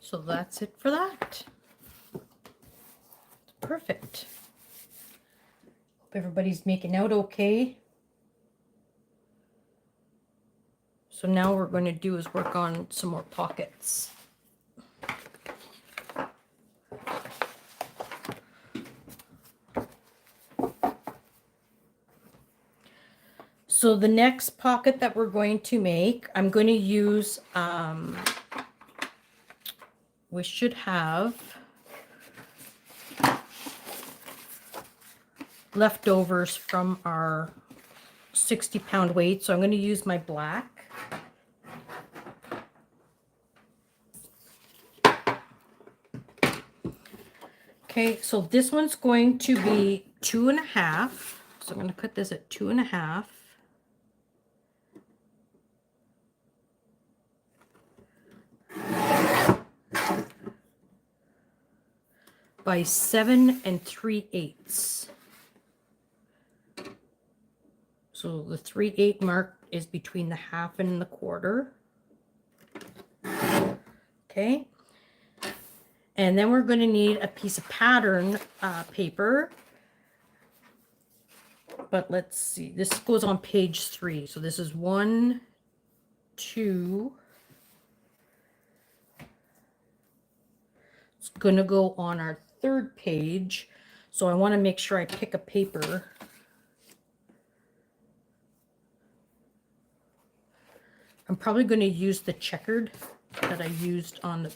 Speaker 1: So that's it for that. Perfect. Hope everybody's making out okay. So now what we're going to do is work on some more pockets. So the next pocket that we're going to make, I'm going to use, we should have leftovers from our 60-pound weight. So I'm going to use my black. Okay, so this one's going to be 2.5. So I'm going to cut this at 2.5. By 7 3/8. So the 3/8 mark is between the half and the quarter. Okay. And then we're going to need a piece of pattern paper. But let's see, this goes on page 3. So this is 1, 2. It's going to go on our 3rd page. So I want to make sure I pick a paper. I'm probably going to use the checkered that I used on the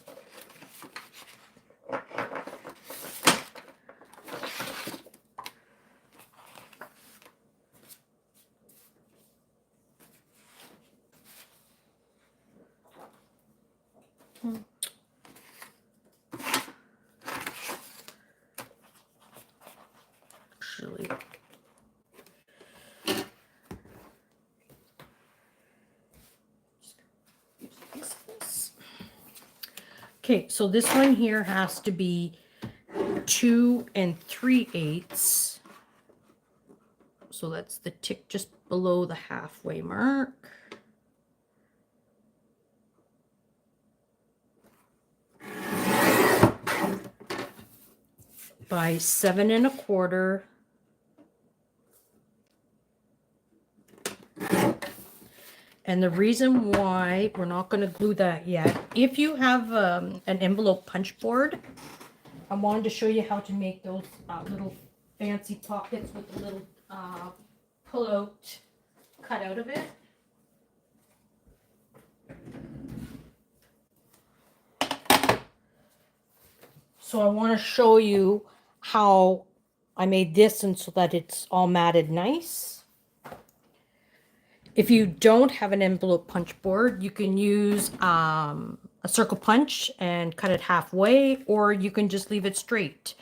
Speaker 1: actually. Okay, so this one here has to be 2 3/8. So that's the tick just below the halfway mark. By 7 1/4. And the reason why we're not going to glue that yet, if you have an envelope punch board, I wanted to show you how to make those little fancy pockets with the little pull-out cut out of it. So I want to show you how I made this and so that it's all matted nice. If you don't have an envelope punch board, you can use a circle punch and cut it halfway, or you can just leave it straight.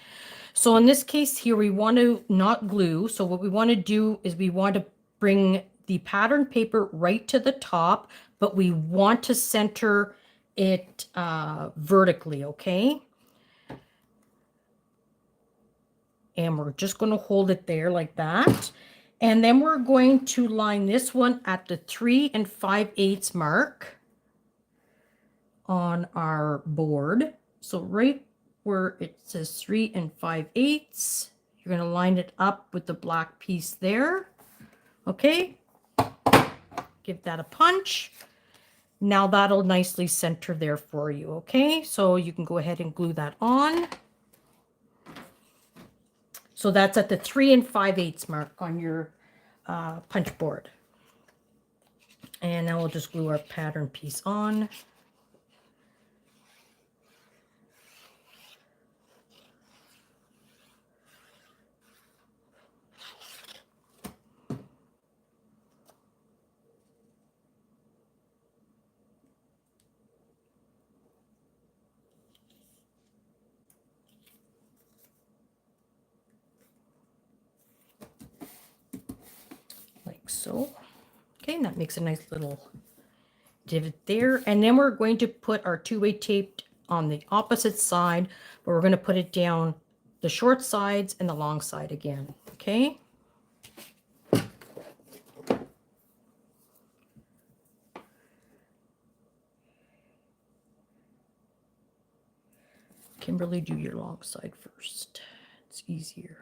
Speaker 1: So in this case here, we want to not glue. So what we want to do is we want to bring the pattern paper right to the top, but we want to center it vertically, okay? And we're just going to hold it there like that. And then we're going to line this one at the 3 5/8 mark on our board. So right where it says 3 5/8, you're going to line it up with the black piece there. Okay. Give that a punch. Now that'll nicely center there for you. Okay. So you can go ahead and glue that on. So that's at the 3 5/8 mark on your punch board. And now we'll just glue our pattern piece on. Like so. Okay, and that makes a nice little divot there. And then we're going to put our 2-way tape on the opposite side, but we're going to put it down the short sides and the long side again. Okay. Kimberly, do your long side first. It's easier.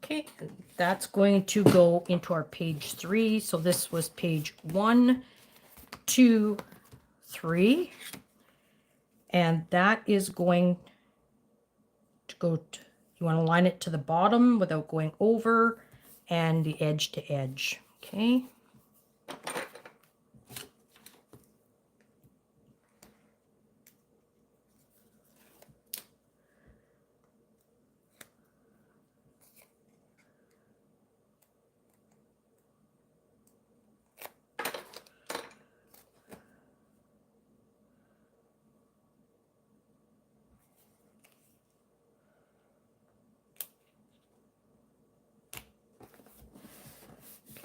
Speaker 1: Okay, that's going to go into our page 3. So this was page 1, 2, 3. And that is going to go to, you want to line it to the bottom without going over, and the edge to edge. Okay.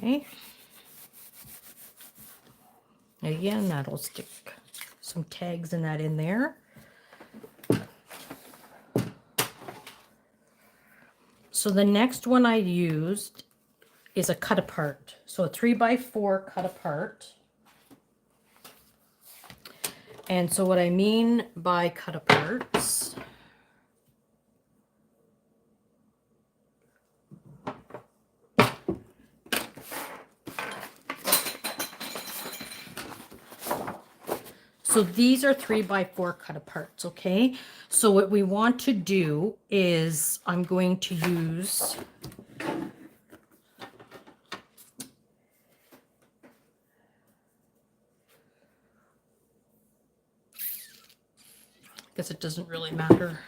Speaker 1: Okay. Again, that'll stick some tags and that in there. So the next one I used is a cut apart. So a 3x4 cut apart. And so what I mean by cut aparts, so these are 3x4 cut aparts, okay? So what we want to do is I'm going to use guess it doesn't really matter.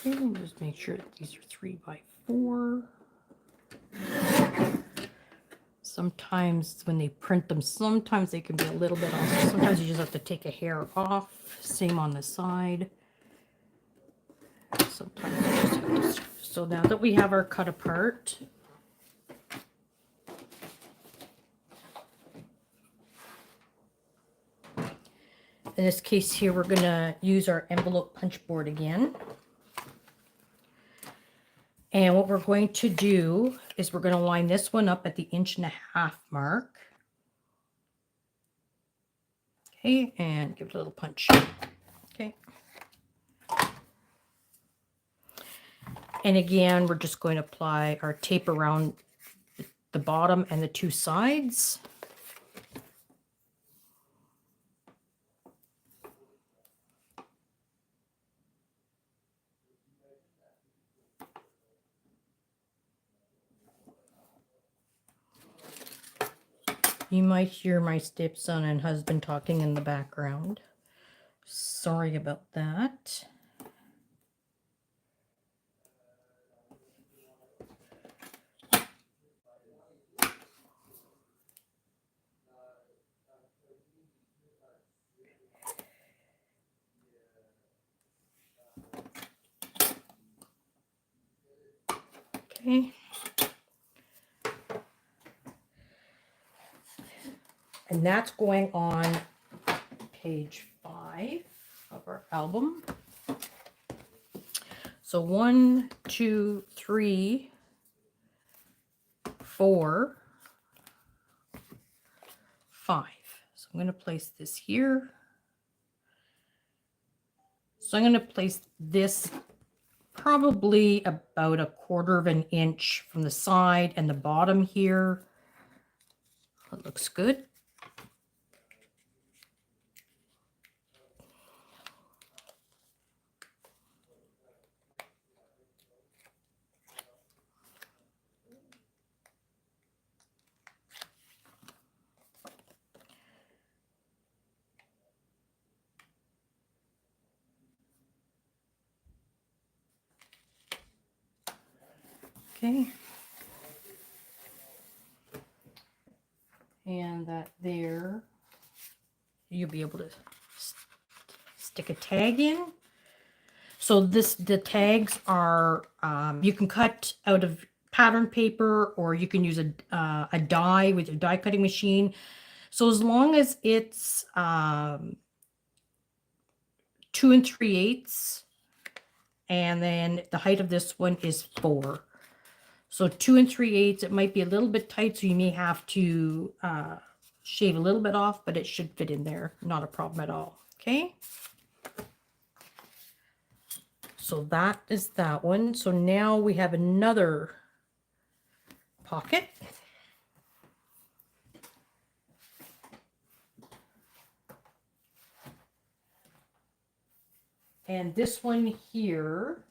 Speaker 1: Okay, just make sure that these are 3x4. Sometimes when they print them, sometimes they can be a little bit off. Sometimes you just have to take a hair off. Same on the side. Sometimes you just have to. So now that we have our cut apart, in this case here, we're going to use our envelope punch board again. And what we're going to do is we're going to line this one up at the 1.5" mark. Okay, and give it a little punch. Okay. And again, we're just going to apply our tape around the bottom and the 2 sides. You might hear my stepson and husband talking in the background. Sorry about that. Okay. And that's going on page 5 of our album. So 1, 2, 3, 4. 5. So I'm going to place this here. So I'm going to place this probably about 1/4 of an inch from the side and the bottom here. That looks good. Okay. And that there, you'll be able to stick a tag in. So the tags are, you can cut out of pattern paper, or you can use a die with your die cutting machine. So as long as it's 2 3/8, and then the height of this one is 4. So 2 3/8, it might be a little bit tight, so you may have to shave a little bit off, but it should fit in there. Not a problem at all. Okay. So that is that one. So now we have another pocket. And this one here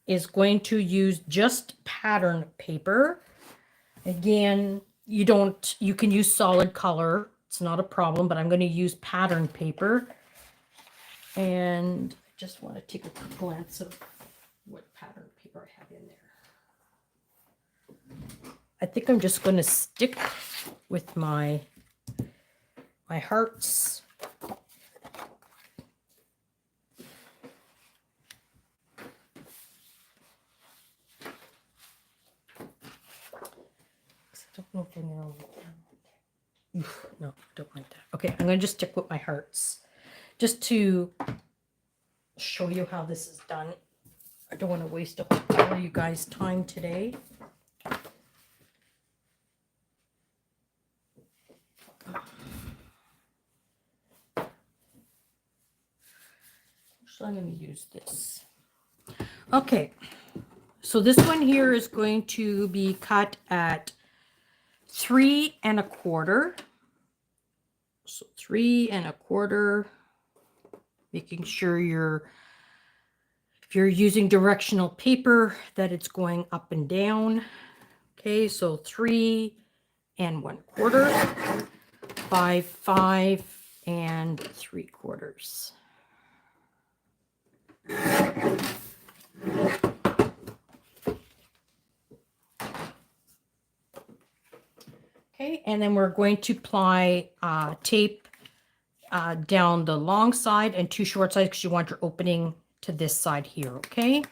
Speaker 1: is going to use just pattern paper. Again, you can use solid color. It's not a problem, but I'm going to use pattern paper. And I just want to take a glance of what pattern paper I have in there. I think I'm just going to stick with my hearts. I don't know if I'm going to... No, I don't like that. Okay, I'm going to just stick with my hearts. Just to show you how this is done. I don't want to waste all of you guys' time today. So I'm going to use this. Okay, so this one here is going to be cut at 3 1/4. So 3 1/4, making sure if you're using directional paper, that it's going up and down. Okay, so 3 1/4, 5 5 3/4. Okay, and then we're going to apply tape down the long side and 2 short sides, because you want your opening to this side here, okay?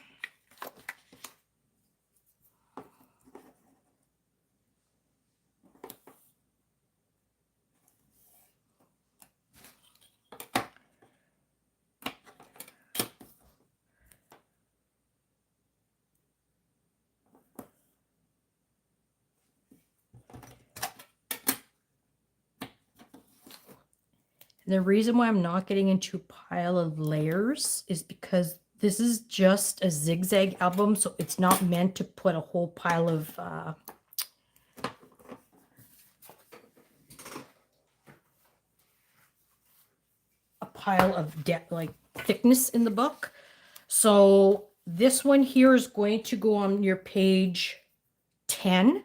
Speaker 1: And the reason why I'm not getting into a pile of layers is because this is just a zigzag album, so it's not meant to put a whole pile of like thickness in the book. So this one here is going to go on your page 10.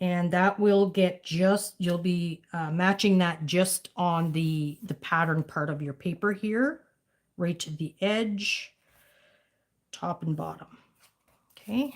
Speaker 1: And that will get you'll be matching that just on the pattern part of your paper here, right to the edge, top and bottom. Okay.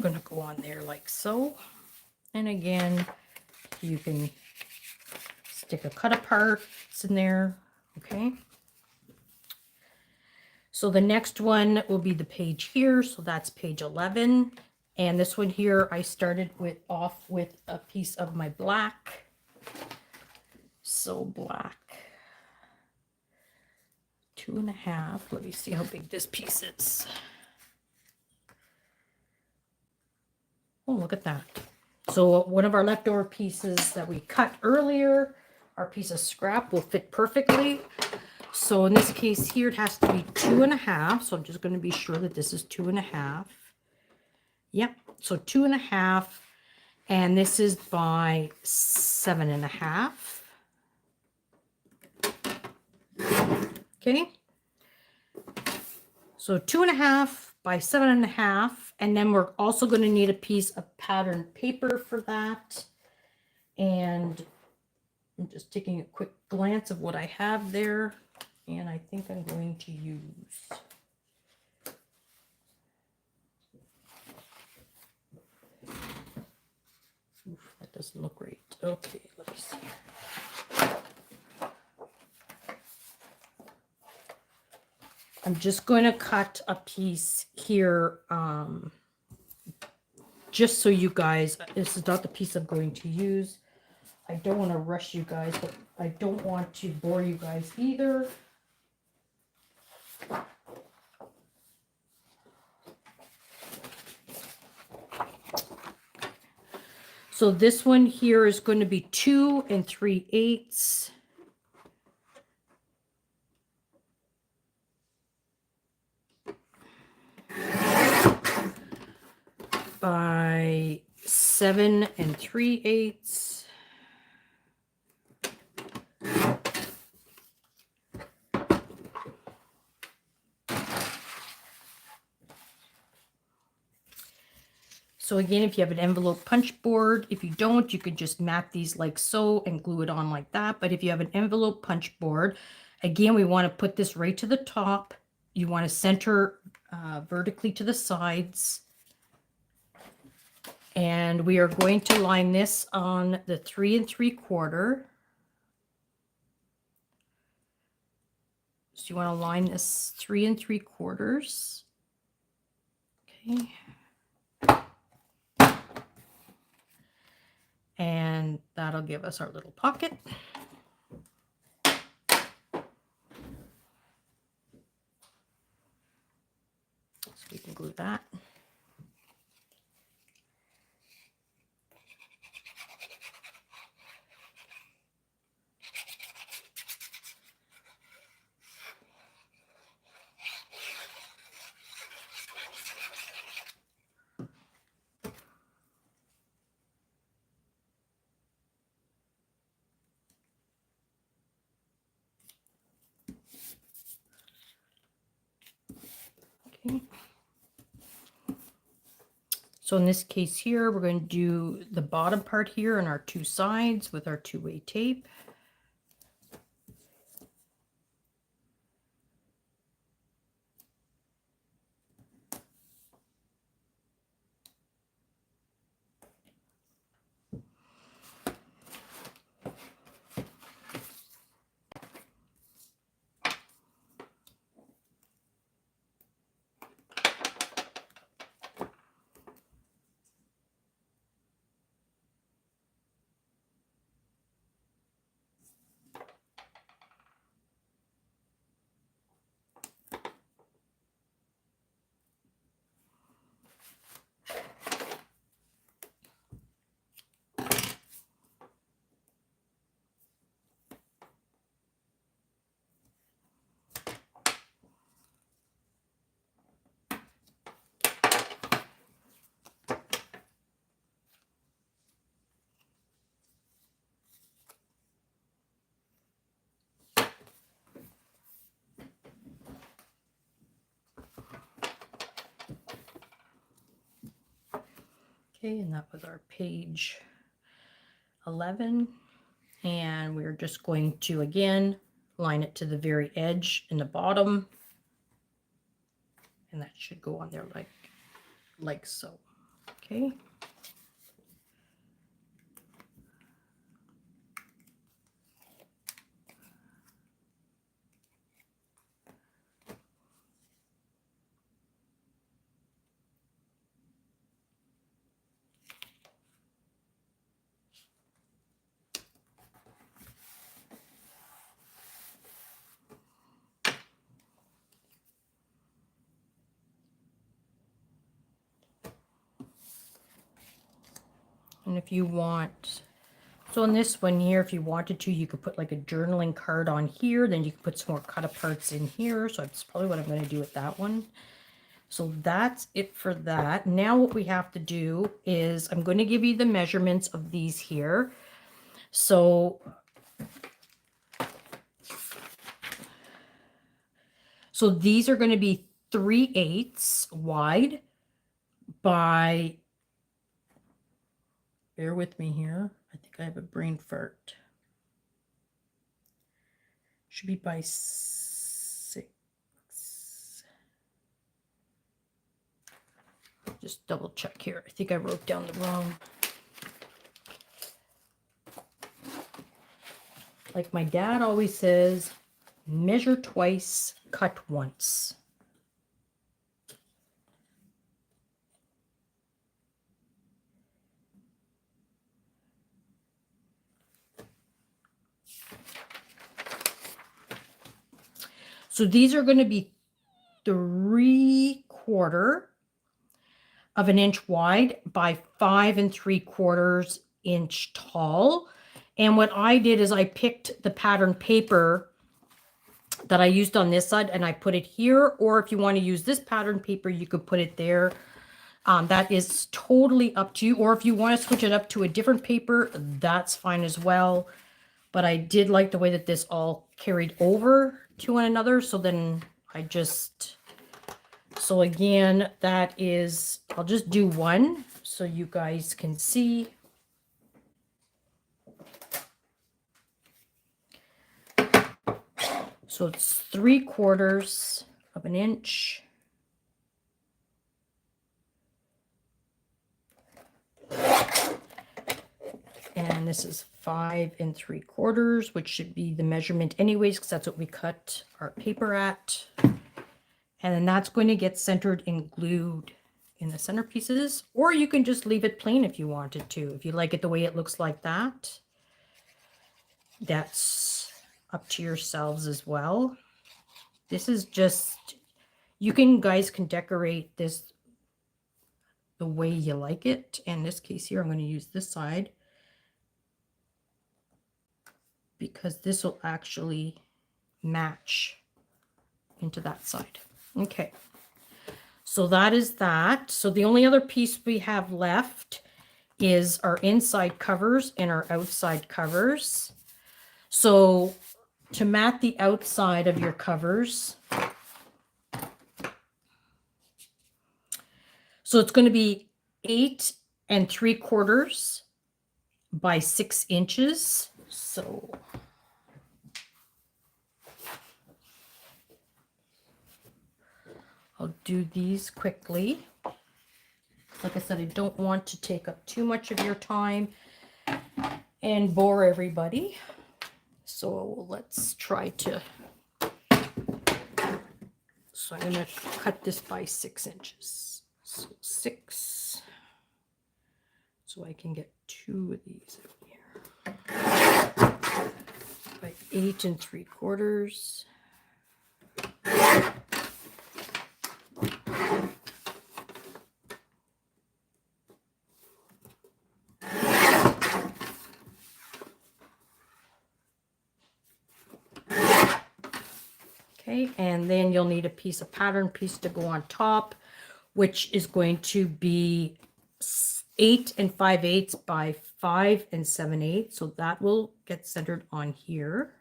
Speaker 1: Going to go on there like so. And again, you can stick a cut aparts in there. Okay. So the next one will be the page here. So that's page 11. And this one here, I started off with a piece of my black. So black. 2.5. Let me see how big this piece is. Oh, look at that. So one of our leftover pieces that we cut earlier, our piece of scrap will fit perfectly. So in this case here, it has to be 2.5. So I'm just going to be sure that this is 2.5. Yep. So 2.5. And this is by 7.5. Okay. So 2.5 by 7.5. And then we're also going to need a piece of pattern paper for that. And I'm just taking a quick glance of what I have there. And I think I'm going to use that doesn't look great. Okay, let me see. I'm just going to cut a piece here, just so you guys, this is not the piece I'm going to use. I don't want to rush you guys, but I don't want to bore you guys either. So this one here is going to be 2 3/8. By 7 3/8. So again, if you have an envelope punch board, if you don't, you could just map these like so and glue it on like that. But if you have an envelope punch board, again, we want to put this right to the top. You want to center vertically to the sides. And we are going to line this on the 3 3/4. So you want to line this 3 3/4. Okay. And that'll give us our little pocket. So we can glue that. Okay. So in this case here, we're going to do the bottom part here on our 2 sides with our 2-way tape. Okay, and that was our page 11. And we're just going to, again, line it to the very edge in the bottom. And that should go on there like so. Okay. And if you want, so in this one here, if you wanted to, you could put like a journaling card on here. Then you could put some more cut-aparts in here. So that's probably what I'm going to do with that one. So that's it for that. Now what we have to do is I'm going to give you the measurements of these here. So these are going to be 3/8 wide by, bear with me here. I think I have a brain fart. Should be by 6. Just double check here. I think I wrote down the wrong. Like my dad always says, measure twice, cut once. So these are going to be 3/4 of an inch wide by 5 3/4 inch tall. And what I did is I picked the pattern paper that I used on this side and I put it here, or if you want to use this pattern paper, you could put it there. That is totally up to you. Or if you want to switch it up to a different paper, that's fine as well. But I did like the way that this all carried over to one another. So then I just, so again, that is, I'll just do one so you guys can see. So it's 3/4 of an inch. And this is 5 3/4, which should be the measurement anyways, because that's what we cut our paper at. And then that's going to get centered and glued in the center pieces, or you can just leave it plain if you wanted to. If you like it the way it looks like that, that's up to yourselves as well. This is just, you guys can decorate this the way you like it. In this case here, I'm going to use this side because this will actually match into that side. Okay, so that is that. So the only other piece we have left is our inside covers and our outside covers. So to mat the outside of your covers, so it's going to be 8 3/4 by 6 inches. So I'll do these quickly. Like I said, I don't want to take up too much of your time and bore everybody. So let's try to, so I'm going to cut this by 6 inches. So 6, so I can get 2 of these out here. By 8 3/4. Okay, and then you'll need a piece of pattern piece to go on top, which is going to be 8 5/8 by 5 7/8. So that will get centered on here.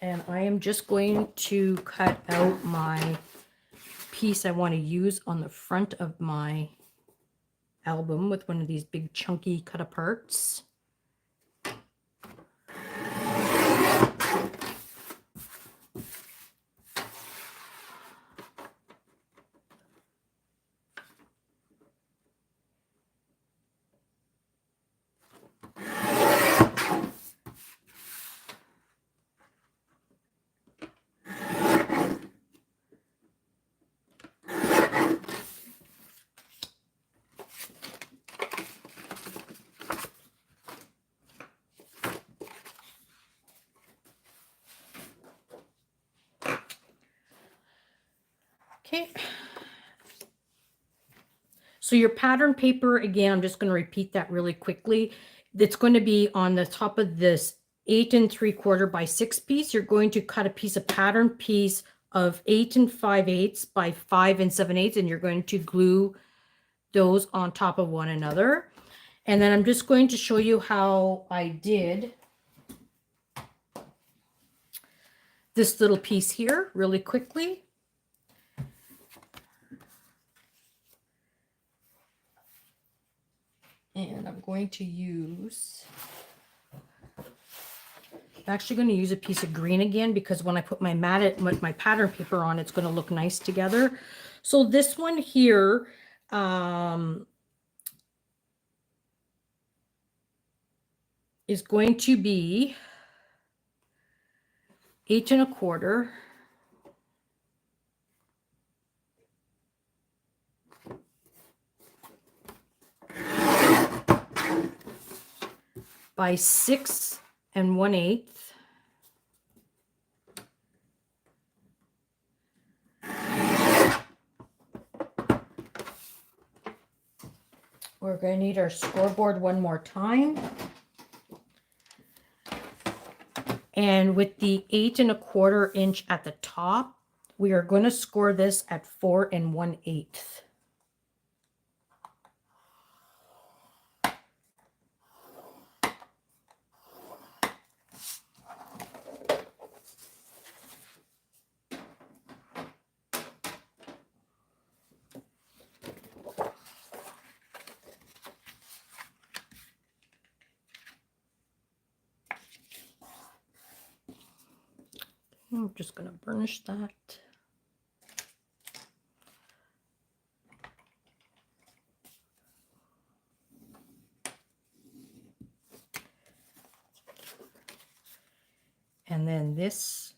Speaker 1: And I am just going to cut out my piece I want to use on the front of my album with one of these big chunky cut aparts. Okay, So your pattern paper, again, I'm just going to repeat that really quickly. It's going to be on the top of this 8 3/4 by 6 piece. You're going to cut a piece of pattern piece of 8 5/8 by 5 7/8, and you're going to glue those on top of one another. And then I'm just going to show you how I did this little piece here really quickly. And I'm going to use, I'm actually going to use a piece of green again, because when I put my my pattern paper on, it's going to look nice together. So this one here, is going to be 8 1/4 by 6 1/8. We're going to need our scoreboard one more time. And with the 8 1/4 inch at the top, we are going to score this at 4 1/8. I'm just going to burnish that. And then this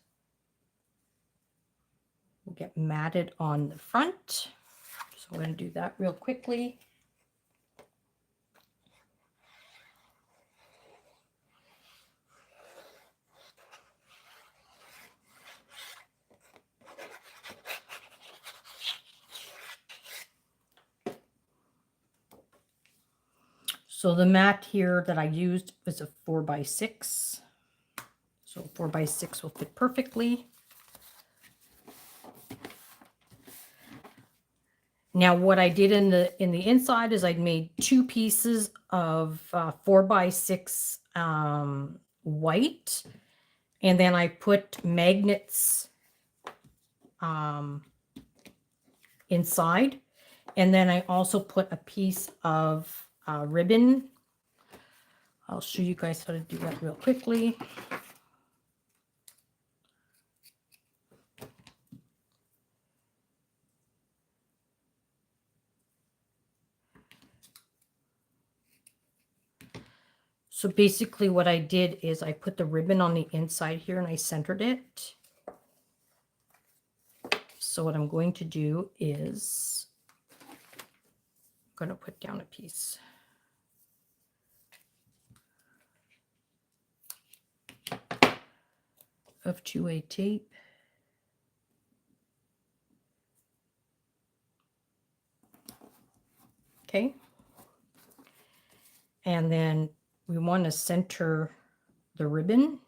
Speaker 1: will get matted on the front. So I'm going to do that real quickly. So the mat here that I used was a 4 by 6. So 4 by 6 will fit perfectly. Now what I did in the inside is I made 2 pieces of 4 by 6 white, and then I put magnets inside, and then I also put a piece of ribbon. I'll show you guys how to do that real quickly. So basically what I did is I put the ribbon on the inside here and I centered it. So what I'm going to do is I'm going to put down a piece. Of 2A tape. Okay. And then we want to center the ribbon.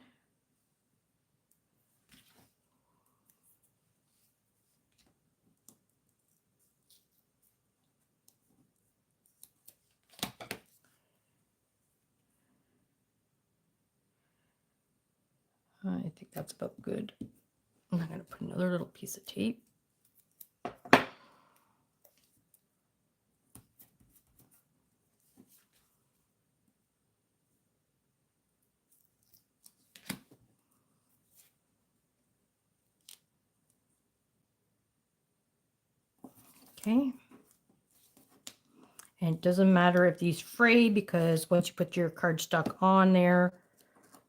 Speaker 1: I think that's about good. I'm going to put another little piece of tape. Okay. And it doesn't matter if these fray, because once you put your cardstock on there,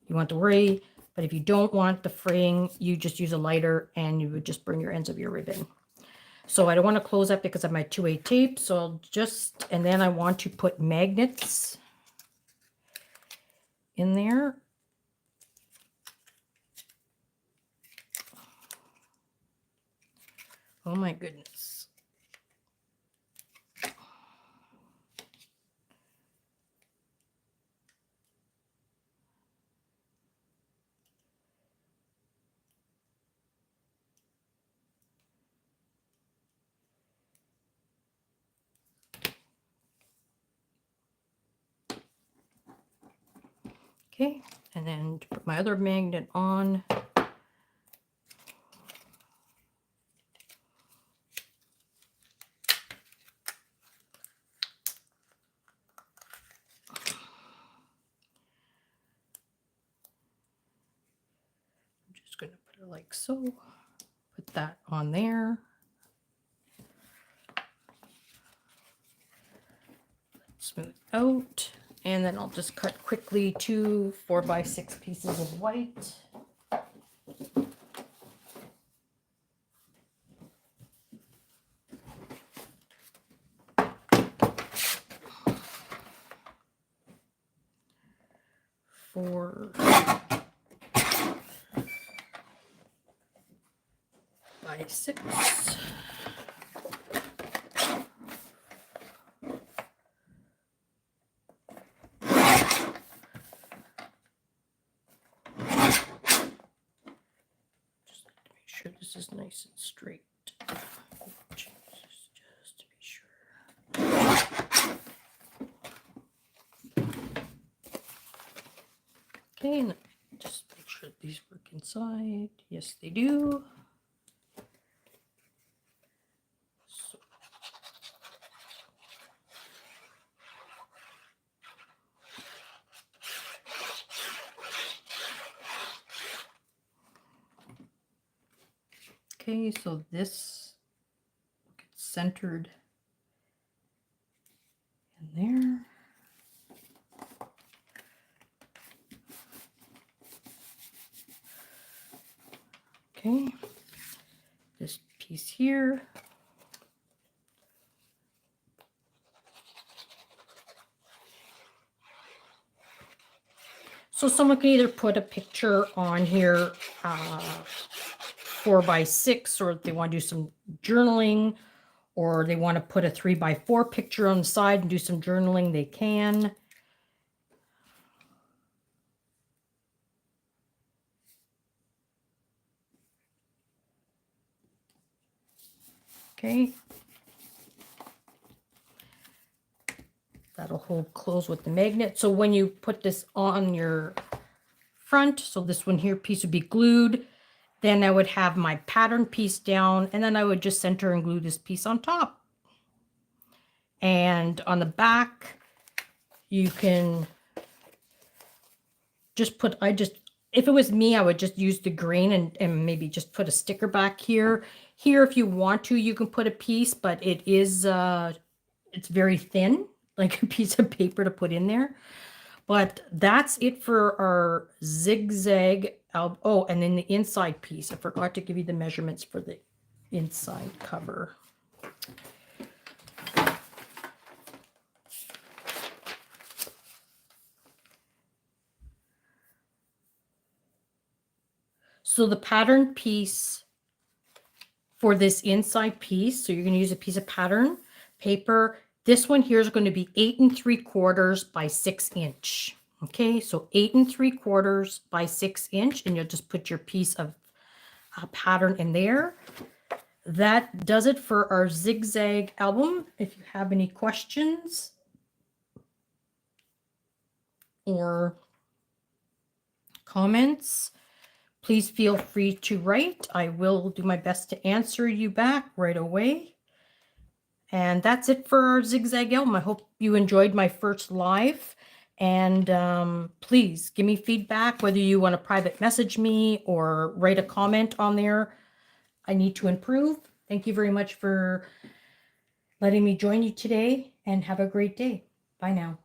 Speaker 1: you want to worry. But if you don't want the fraying, you just use a lighter and you would just burn your ends of your ribbon. So I don't want to close up because of my 2A tape. So I'll just, and then I want to put magnets in there. Oh my goodness. Okay, and then to put my other magnet on. I'm just going to put it like so. Put that on there. Smooth out. And then I'll just cut quickly 2 4x6 pieces of white. Four by 6. Sure this is nice and straight. Just to be sure. Okay, and just make sure these work inside. Yes, they do. So. Okay, so this gets centered in there. Okay, this piece here. So someone can either put a picture on here, 4x6, or if they want to do some journaling, or they want to put a 3x4 picture on the side and do some journaling, they can. Okay. That'll hold close with the magnet. So when you put this on your front, so this one here piece would be glued, then I would have my pattern piece down, and then I would just center and glue this piece on top. And on the back, you can just put, if it was me, I would just use the green and maybe just put a sticker back here. Here, if you want to, you can put a piece, but it is, it's very thin, like a piece of paper to put in there. But that's it for our zigzag. Oh, and then the inside piece. I forgot to give you the measurements for the inside cover. So the pattern piece for this inside piece, so you're going to use a piece of pattern paper. This one here is going to be 8 3/4 by 6 inch. Okay, so 8 3/4 by 6 inch, and you'll just put your piece of pattern in there. That does it for our zigzag album. If you have any questions or comments, please feel free to write. I will do my best to answer you back right away. And that's it for our zigzag album. I hope you enjoyed my first live. And please give me feedback, whether you want to private message me or write a comment on there. I need to improve. Thank you very much for letting me join you today, and have a great day. Bye now.